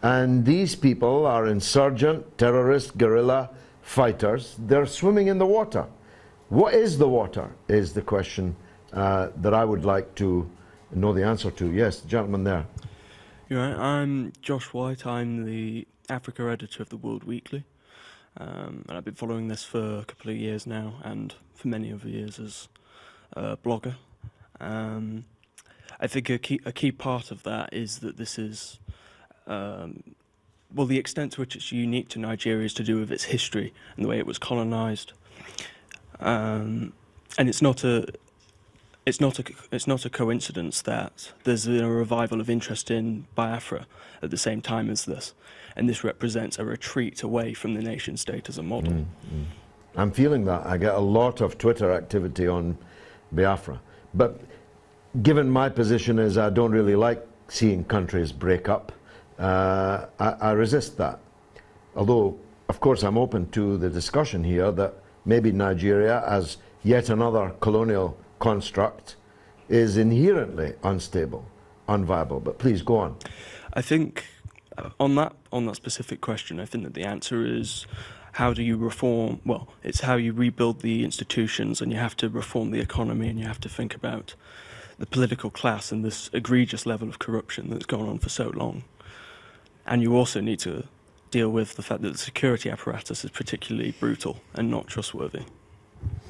And these people are insurgent, terrorist, guerrilla fighters. They're swimming in the water. What is the water, is the question that I would like to know the answer to. Yes, the gentleman there. You're right. I'm Josh White. I'm the Africa editor of the World Weekly. And I've been following this for a couple of years now, and for many of the years as a blogger. I think a key part of that is that this is, well, the extent to which it's unique to Nigeria is to do with its history and the way it was colonised. And it's not a coincidence that there's been a revival of interest in Biafra at the same time as this, and this represents a retreat away from the nation state as a model. I'm feeling that. I get a lot of Twitter activity on Biafra, but given my position is I don't really like seeing countries break up, I resist that. Although, of course, I'm open to the discussion here that maybe Nigeria, as yet another colonial construct, is inherently unstable, unviable. But please go on. I think on that specific question, I think that the answer is, how do you reform? Well, it's how you rebuild the institutions, and you have to reform the economy, and you have to think about the political class and this egregious level of corruption that's gone on for so long. And you also need to deal with the fact that the security apparatus is particularly brutal and not trustworthy,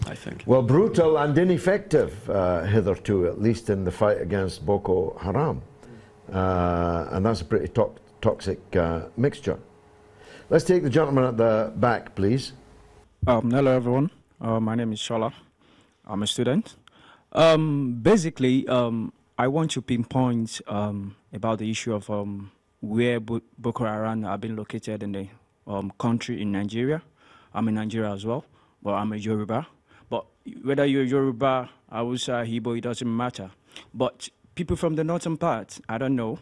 I think. Well, brutal and ineffective hitherto, at least in the fight against Boko Haram. And that's a pretty toxic mixture. Let's take the gentleman at the back, please. Hello, everyone. My name is Shola. I'm a student. Basically, I want to pinpoint about the issue of where Boko Haram have been located in the country in Nigeria. I'm in Nigeria as well, but I'm a Yoruba. But whether you're Yoruba, Hausa, Igbo, it doesn't matter. But people from the northern part, I don't know,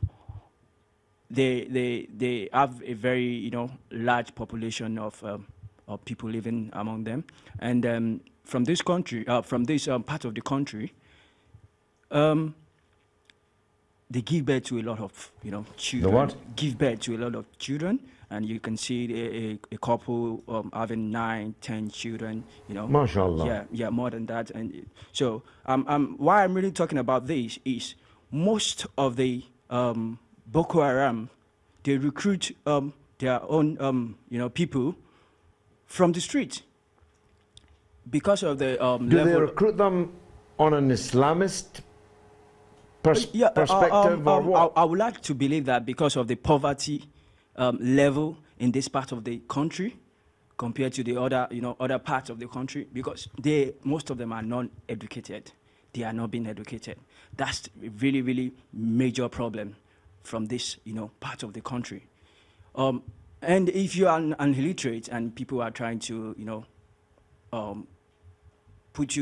they have a very large population of people living among them, and from this country, from this part of the country, they give birth to a lot of children. The what? Give birth to a lot of children, and you can see a couple having 9, 10 children. MashaAllah. Yeah, more than that. And so, why I'm really talking about this is most of the Boko Haram, they recruit their own people from the street because of the Do they recruit them on an Islamist perspective or what? I would like to believe that because of the poverty level in this part of the country compared to the other parts of the country, because most of them are non-educated. They are not being educated. That's a really, really major problem from this part of the country. And if you are an illiterate and people are trying to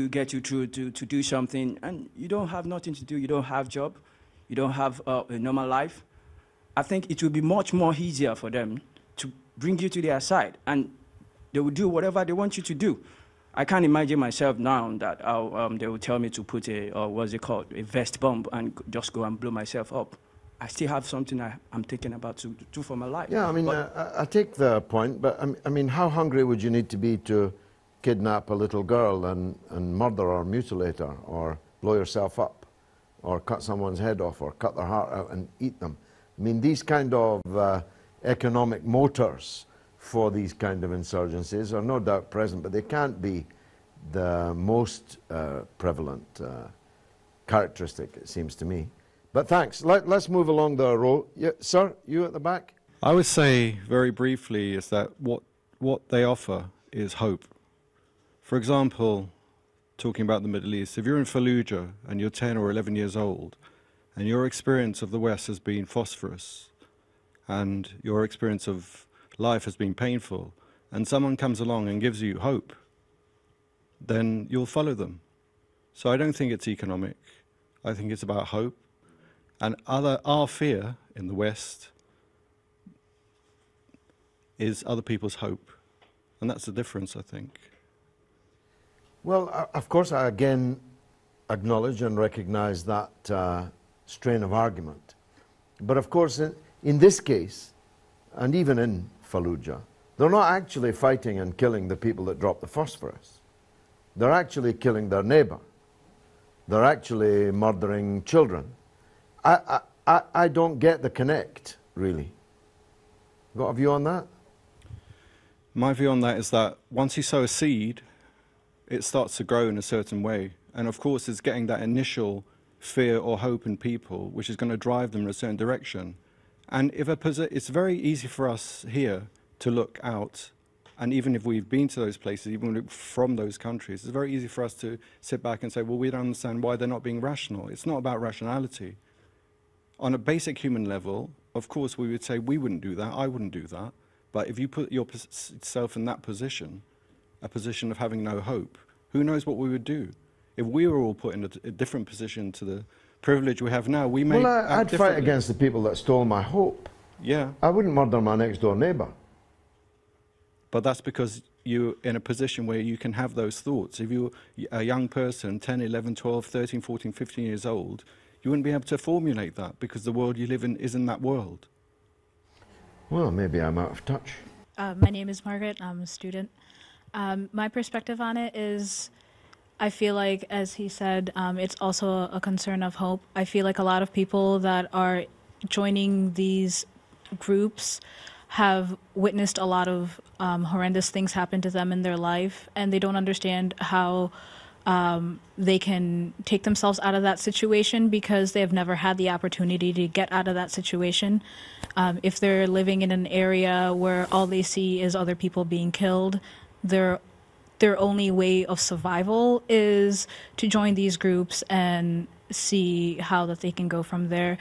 get you through to do something, and you don't have nothing to do, you don't have job, you don't have a normal life, I think it will be much more easier for them to bring you to their side, and they will do whatever they want you to do. I can't imagine myself now that they will tell me to put a vest bomb and just go and blow myself up. I still have something I'm thinking about to do for my life. Yeah, I mean, I take the point, but I mean, how hungry would you need to be to kidnap a little girl and murder or mutilate her, or blow yourself up, or cut someone's head off, or cut their heart out and eat them? I mean, these kind of economic motors for these kind of insurgencies are no doubt present, but they can't be the most prevalent characteristic, it seems to me. But thanks. Let's move along the row. Yeah, sir, you at the back? I would say very briefly is that what they offer is hope. For example, talking about the Middle East, if you're in Fallujah and you're 10 or 11 years old and your experience of the West has been phosphorus and your experience of life has been painful, and someone comes along and gives you hope, then you'll follow them. So I don't think it's economic. I think it's about hope. And our fear in the West is other people's hope. And that's the difference, I think. Well, of course, I again acknowledge and recognize that strain of argument. But of course, in this case, and even in Fallujah, they're not actually fighting and killing the people that drop the phosphorus. They're actually killing their neighbor. They're actually murdering children. I don't get the connect, really. Got a view on that? My view on that is that once you sow a seed, it starts to grow in a certain way. And of course, it's getting that initial fear or hope in people, which is going to drive them in a certain direction. And if it's very easy for us here to look out, and even if we've been to those places, even from those countries, it's very easy for us to sit back and say, well, we don't understand why they're not being rational. It's not about rationality. On a basic human level, of course, we would say we wouldn't do that, I wouldn't do that. But if you put yourself in that position, a position of having no hope, who knows what we would do? If we were all put in a different position to the privilege we have now, we may Well, I'd fight against the people that stole my hope. Yeah. I wouldn't murder my next door neighbor. But that's because you're in a position where you can have those thoughts. If you're a young person, 10, 11, 12, 13, 14, 15 years old, you wouldn't be able to formulate that because the world you live in isn't that world. Well, maybe I'm out of touch. My name is Margaret. I'm a student. My perspective on it is, I feel like, as he said, it's also a concern of hope. I feel like a lot of people that are joining these groups have witnessed a lot of horrendous things happen to them in their life, and they don't understand how they can take themselves out of that situation because they have never had the opportunity to get out of that situation. If they're living in an area where all they see is other people being killed, their only way of survival is to join these groups and see how that they can go from there.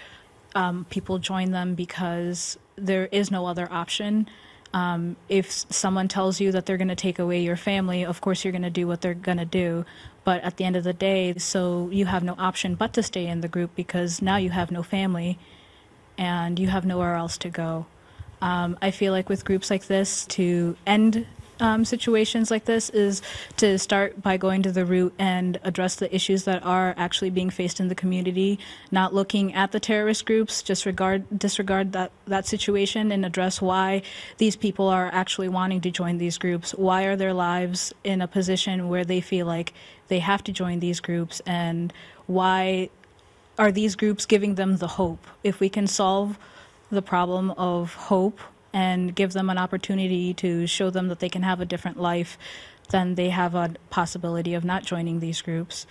People join them because there is no other option. If someone tells you that they're going to take away your family, of course you're going to do what they're going to do. But at the end of the day, so you have no option but to stay in the group because now you have no family and you have nowhere else to go. I feel like with groups like this, to end situations like this is to start by going to the root and address the issues that are actually being faced in the community, not looking at the terrorist groups, disregard that situation and address why these people are actually wanting to join these groups. Why are their lives in a position where they feel like they have to join these groups, and why are these groups giving them the hope? If we can solve the problem of hope and give them an opportunity to show them that they can have a different life, then they have a possibility of not joining these groups.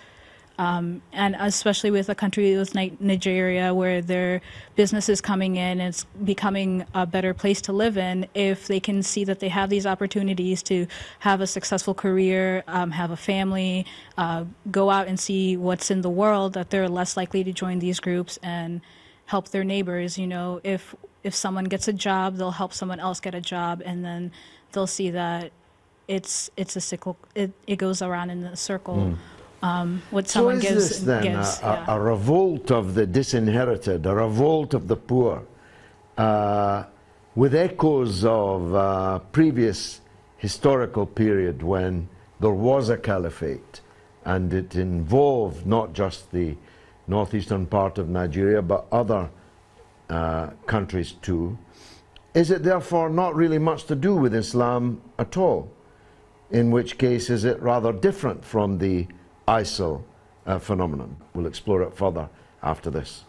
And especially with a country with Nigeria, where their business is coming in and it's becoming a better place to live in, if they can see that they have these opportunities to have a successful career, have a family, go out and see what's in the world, that they're less likely to join these groups and help their neighbors. You know, if someone gets a job, they'll help someone else get a job, and then they'll see that it's a cycle. It goes around in a circle. What someone so is this then a revolt of the disinherited, a revolt of the poor, with echoes of previous historical period when there was a caliphate, and it involved not just the northeastern part of Nigeria, but other countries too? Is it therefore not really much to do with Islam at all? In which case, is it rather different from the ISIL phenomenon? We'll explore it further after this.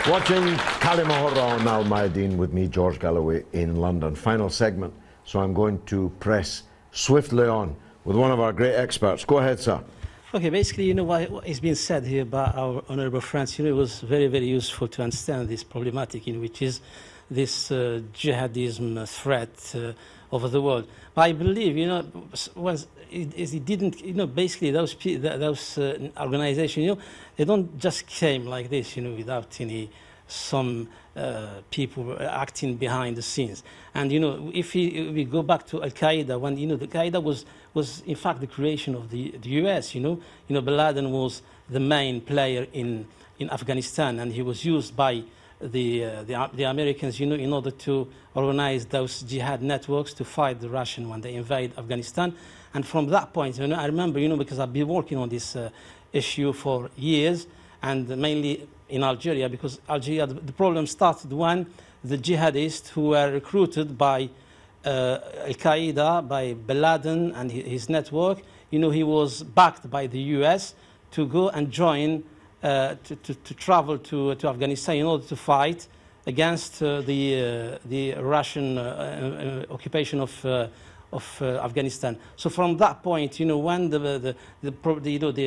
Watching كلمة حرة on Al-Mayadeen with me, George Galloway, in London. Final segment, so I'm going to press swiftly on with one of our great experts. Go ahead, sir. Okay, basically, you know, what is being said here by our honorable friends, you know, it was very, very useful to understand this problematic, you know, which is this jihadism threat over the world. But I believe, you know, once it didn't, you know, basically those organizations, you know, they don't just came like this, you know, without some people acting behind the scenes. And, you know, if we go back to Al-Qaeda, when, you know, the Al-Qaeda was in fact the creation of the US, you know. Bin Laden was the main player in Afghanistan, and he was used by the Americans, in order to organize those jihad networks to fight the Russian when they invade Afghanistan. And from that point, I remember, because I've been working on this issue for years, and mainly in Algeria, because Algeria, the problem started when the jihadists who were recruited by Al-Qaeda, by Bin Laden and his network, he was backed by the US to go and join, to travel to Afghanistan in order to fight against the Russian occupation of Afghanistan. So from that point, when the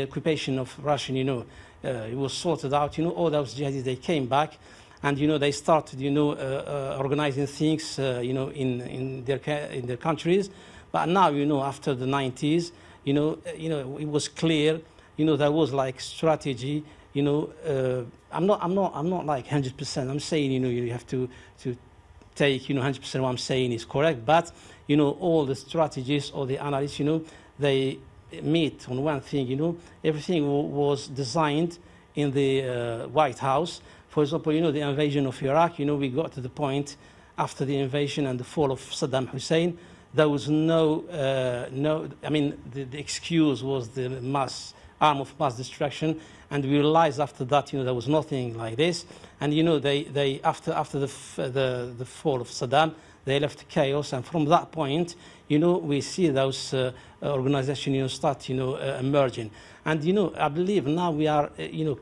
occupation of Russian, it was sorted out, all those jihadis, they came back, and they started, organizing things, in their countries. But now, after the 90s, it was clear, there was like strategy. I'm not like 100%. I'm saying, you have to take, 100% what I'm saying is correct. But all the strategists or the analysts, they meet on one thing. Everything was designed in the White House. For example, the invasion of Iraq, we got to the point after the invasion and the fall of Saddam Hussein, there was the excuse was the arm of mass destruction, and we realized after that, there was nothing like this. And, they after the fall of Saddam, they left chaos, and from that point, we see those organizations, start, emerging. And, I believe now we are,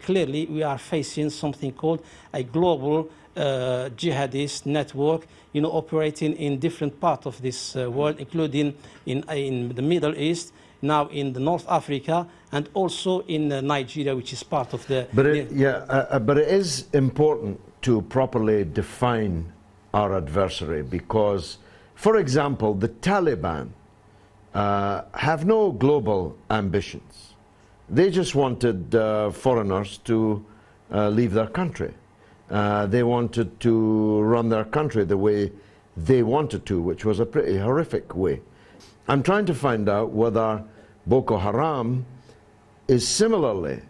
clearly we are facing something called a global jihadist network, operating in different parts of this world, including in the Middle East, now in the North Africa, and also in Nigeria, which is part of the... But it is important to properly define our adversary, because, for example, the Taliban have no global ambitions. They just wanted foreigners to leave their country. They wanted to run their country the way they wanted to, which was a pretty horrific way. I'm trying to find out whether Boko Haram is similarly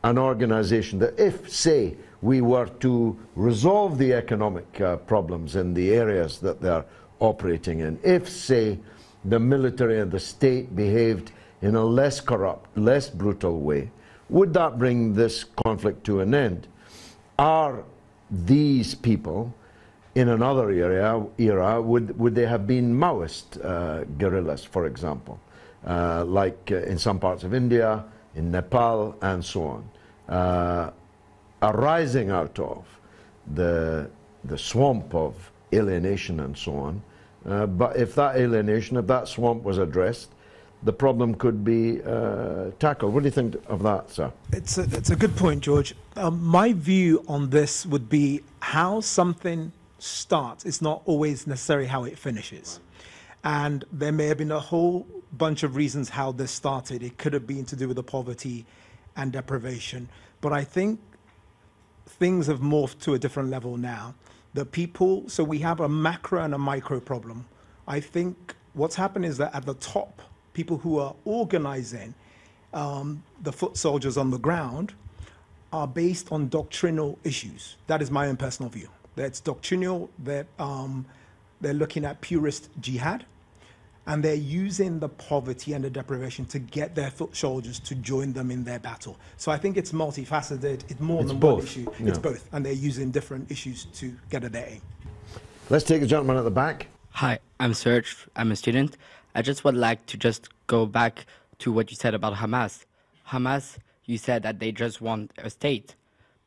an organization that if, say, we were to resolve the economic problems in the areas that they're operating in, if, say, the military and the state behaved in a less corrupt, less brutal way, would that bring this conflict to an end? Are these people in another era, would they have been Maoist guerrillas, for example, like in some parts of India, in Nepal, and so on, arising out of the swamp of alienation and so on. But if that alienation, if that swamp was addressed, the problem could be tackled. What do you think of that, sir? It's a good point, George. My view on this would be how something starts is not always necessarily how it finishes. And there may have been a whole bunch of reasons how this started. It could have been to do with the poverty and deprivation. But I think things have morphed to a different level now. The people, so we have a macro and a micro problem. I think what's happened is that at the top, people who are organizing the foot soldiers on the ground are based on doctrinal issues. That is my own personal view. That's doctrinal, that they're looking at purist jihad, and they're using the poverty and the deprivation to get their foot soldiers to join them in their battle. So I think it's multifaceted. It's more than one issue. Yeah. It's both, and they're using different issues to get at their aim. Let's take the gentleman at the back. Hi, I'm Serge. I'm a student. I just would like to just go back to what you said about Hamas. Hamas, you said that they just want a state,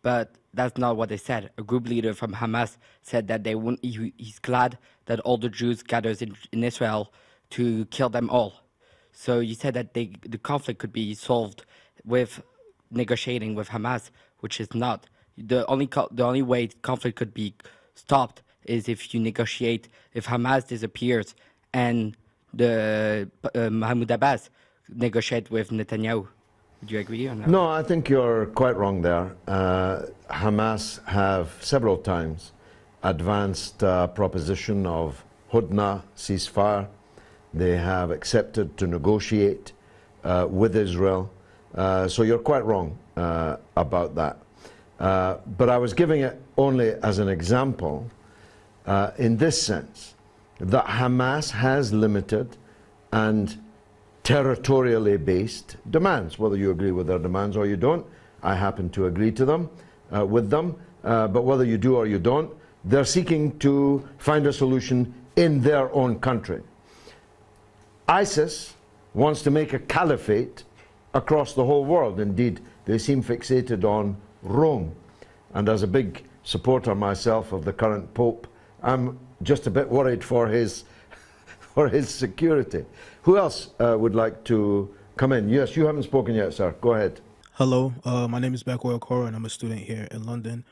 but that's not what they said. A group leader from Hamas said that they won't, he's glad that all the Jews gathered in Israel to kill them all. So you said that the conflict could be solved with negotiating with Hamas, which is not. The only way conflict could be stopped is if you negotiate, if Hamas disappears and the Mahmoud Abbas negotiate with Netanyahu. Would you agree on that? No, I think you're quite wrong there. Hamas have several times advanced a proposition of Hudna, ceasefire. They have accepted to negotiate with Israel. So you're quite wrong about that. But I was giving it only as an example in this sense, that Hamas has limited and territorially based demands. Whether you agree with their demands or you don't, I happen to agree to them, with them, but whether you do or you don't, they're seeking to find a solution in their own country. ISIS wants to make a caliphate across the whole world. Indeed, they seem fixated on Rome. And as a big supporter myself of the current Pope, I'm just a bit worried for his security. Who else would like to come in? Yes, you haven't spoken yet, sir. Go ahead. Hello, my name is Bekoy Okoro, and I'm a student here in London.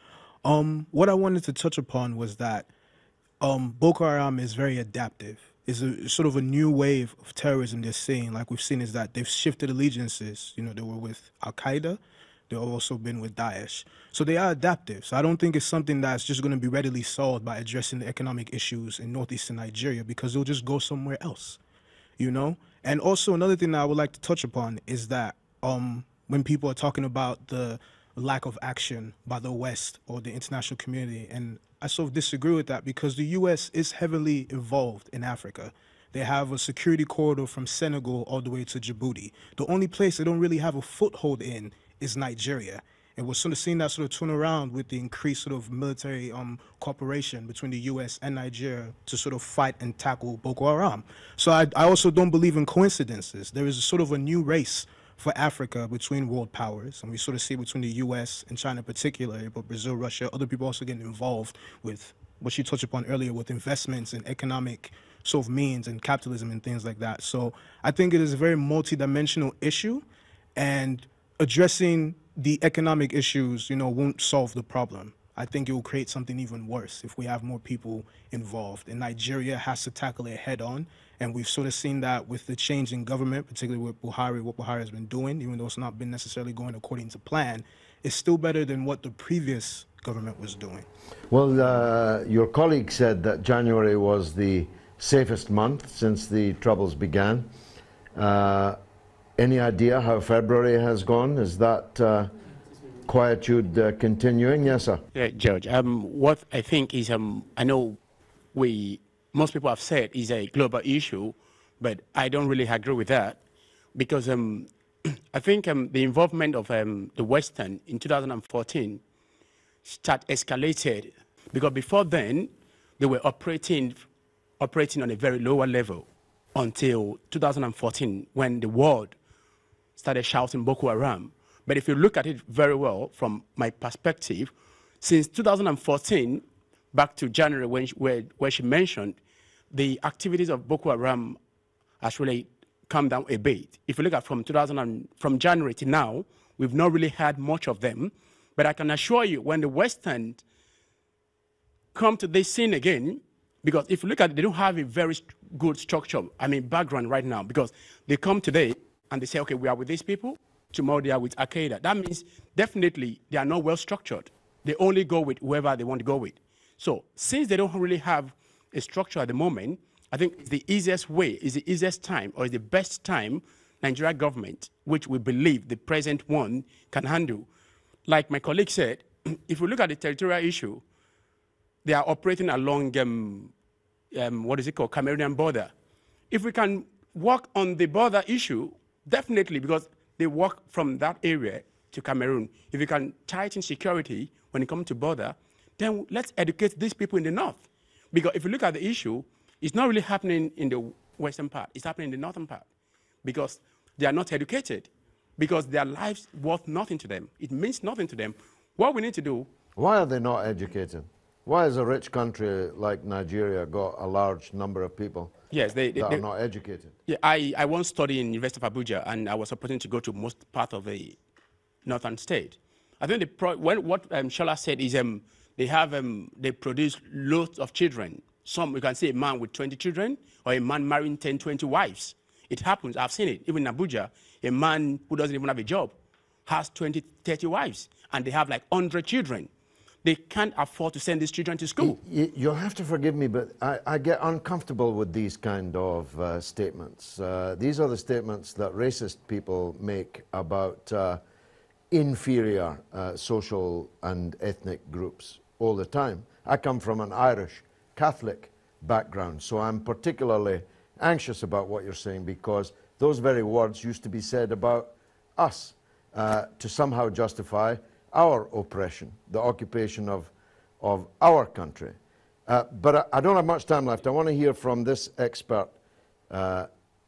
What I wanted to touch upon was that Boko Haram is very adaptive. It's a sort of a new wave of terrorism they're seeing. Like we've seen is that they've shifted allegiances. You know, they were with Al-Qaeda. They've also been with Daesh. So they are adaptive. So I don't think it's something that's just going to be readily solved by addressing the economic issues in northeastern Nigeria, because they'll just go somewhere else, you know? And also another thing that I would like to touch upon is that when people are talking about the lack of action by the West or the international community, and I sort of disagree with that, because the U.S. is heavily involved in Africa. They have a security corridor from Senegal all the way to Djibouti. The only place they don't really have a foothold in is Nigeria. And we're sort of seeing that sort of turn around with the increased sort of military cooperation between the U.S. and Nigeria to sort of fight and tackle Boko Haram. So I also don't believe in coincidences. There is a sort of a new race for Africa between world powers, and we sort of see between the U.S. and China particularly, but Brazil, Russia, other people also getting involved with what you touched upon earlier with investments and economic sort of means and capitalism and things like that. So I think it is a very multidimensional issue, and addressing the economic issues, you know, won't solve the problem. I think it will create something even worse if we have more people involved. And Nigeria has to tackle it head on. And we've sort of seen that with the change in government, particularly with Buhari, what Buhari has been doing, even though it's not been necessarily going according to plan, it's still better than what the previous government was doing. Well, your colleague said that January was the safest month since the troubles began. Any idea how February has gone? Is that quietude continuing? Yes, sir. Yeah, George. What I think is, I know most people have said is a global issue, but I don't really agree with that, because I think the involvement of the Western in 2014 escalated, because before then they were operating on a very lower level until 2014, when the world started shouting Boko Haram. But if you look at it very well from my perspective, since 2014 back to January, where she mentioned, the activities of Boko Haram has really come down a bit. If you look at from January to now, we've not really had much of them. But I can assure you, when the Western come to this scene again, because if you look at it, they don't have a very good structure, background right now, because they come today and they say, okay, we are with these people, tomorrow they are with Al-Qaeda. That means definitely they are not well structured. They only go with whoever they want to go with. So since they don't really have a structure at the moment, I think the easiest way, is the easiest time, or is the best time Nigeria government, which we believe the present one can handle. Like my colleague said, if we look at the territorial issue, they are operating along, Cameroonian border. If we can work on the border issue, definitely, because they work from that area to Cameroon. If we can tighten security when it comes to border, then let's educate these people in the north. Because if you look at the issue, it's not really happening in the western part. It's happening in the northern part, because they are not educated, because their lives worth nothing to them. It means nothing to them. What we need to do... Why are they not educated? Why has a rich country like Nigeria got a large number of people that are not educated? Yeah, I once studied in University of Abuja, and I was supposed to go to most part of the northern state. I think what Shola said is they produce lots of children. Some, you can see a man with 20 children, or a man marrying 10, 20 wives. It happens. I've seen it. Even in Abuja, a man who doesn't even have a job has 20, 30 wives, and they have like 100 children. They can't afford to send these children to school. You'll have to forgive me, but I get uncomfortable with these kind of statements. These are the statements that racist people make about inferior social and ethnic groups all the time. I come from an Irish Catholic background, so I'm particularly anxious about what you're saying, because those very words used to be said about us to somehow justify our oppression, the occupation of our country. But I don't have much time left. I want to hear from this expert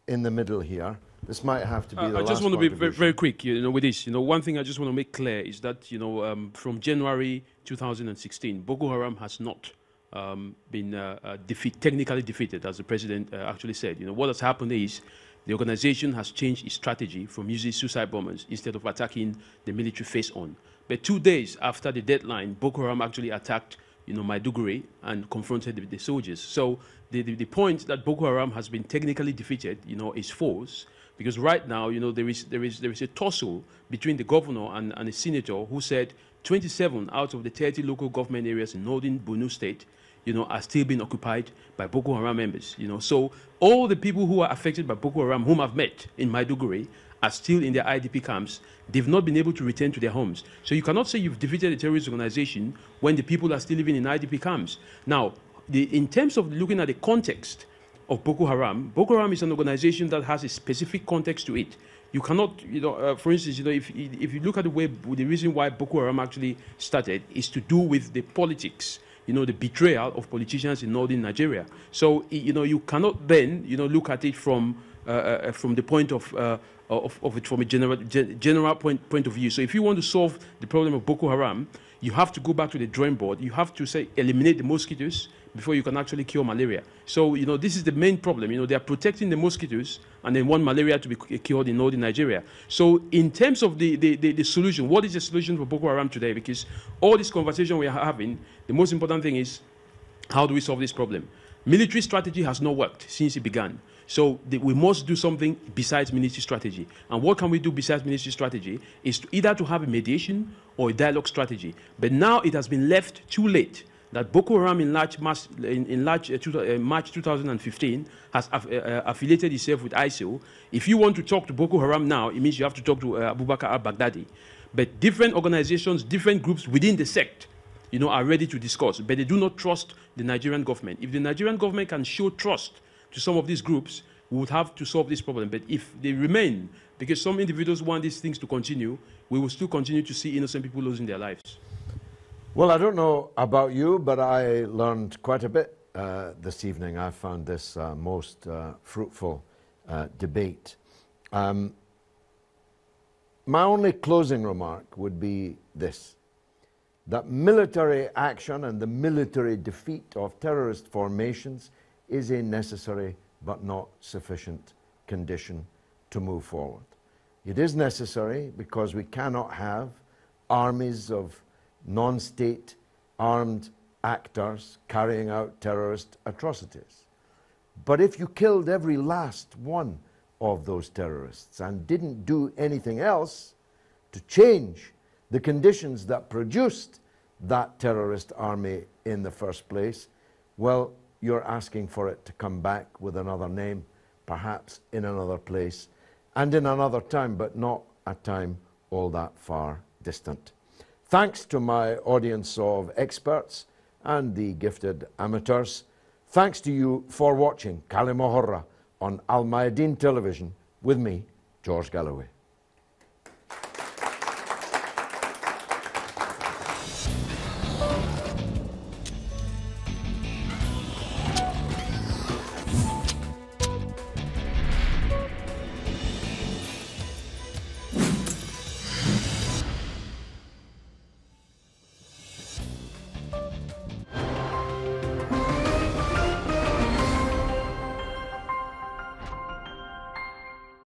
in the middle here. This might have to be the last. I just want to be very quick, with this. One thing I just want to make clear is that, from January 2016, Boko Haram has not been technically defeated, as the president actually said. What has happened is the organization has changed its strategy from using suicide bombers instead of attacking the military face-on. But 2 days after the deadline, Boko Haram actually attacked, Maiduguri and confronted the soldiers. So the point that Boko Haram has been technically defeated, is false, because right now, there is a tussle between the governor and a senator who said 27 out of the 30 local government areas in northern Borno State, are still being occupied by Boko Haram members. So all the people who are affected by Boko Haram, whom I've met in Maiduguri, are still in their IDP camps. They've not been able to return to their homes. So you cannot say you've defeated a terrorist organization when the people are still living in IDP camps. Now, in terms of looking at the context of Boko Haram is an organization that has a specific context to it. You cannot, for instance, if you look at the reason why Boko Haram actually started is to do with the politics, the betrayal of politicians in northern Nigeria. So, you cannot then, look at it from the point of it from a general point of view. So if you want to solve the problem of Boko Haram, you have to go back to the drawing board. You have to say eliminate the mosquitoes before you can actually cure malaria. So this is the main problem. They are protecting the mosquitoes and then want malaria to be cured in northern Nigeria. So in terms of the solution, what is the solution for Boko Haram today? Because all this conversation we are having, the most important thing is how do we solve this problem? Military strategy has not worked since it began. So we must do something besides military strategy. And what can we do besides military strategy is either to have a mediation or a dialogue strategy. But now it has been left too late that Boko Haram in March 2015 has affiliated itself with ISIL. If you want to talk to Boko Haram now, it means you have to talk to Abubakar al-Baghdadi. But different organizations, different groups within the sect, are ready to discuss, but they do not trust the Nigerian government. If the Nigerian government can show trust to some of these groups, we would have to solve this problem. But if they remain, because some individuals want these things to continue, we will still continue to see innocent people losing their lives. Well, I don't know about you, but I learned quite a bit this evening. I found this most fruitful debate. My only closing remark would be this: that military action and the military defeat of terrorist formations is a necessary but not sufficient condition to move forward. It is necessary because we cannot have armies of non-state armed actors carrying out terrorist atrocities. But if you killed every last one of those terrorists and didn't do anything else to change the conditions that produced that terrorist army in the first place, well, you're asking for it to come back with another name, perhaps in another place and in another time, but not a time all that far distant. Thanks to my audience of experts and the gifted amateurs. Thanks to you for watching كلمة on Al Mayadeen Television with me, George Galloway.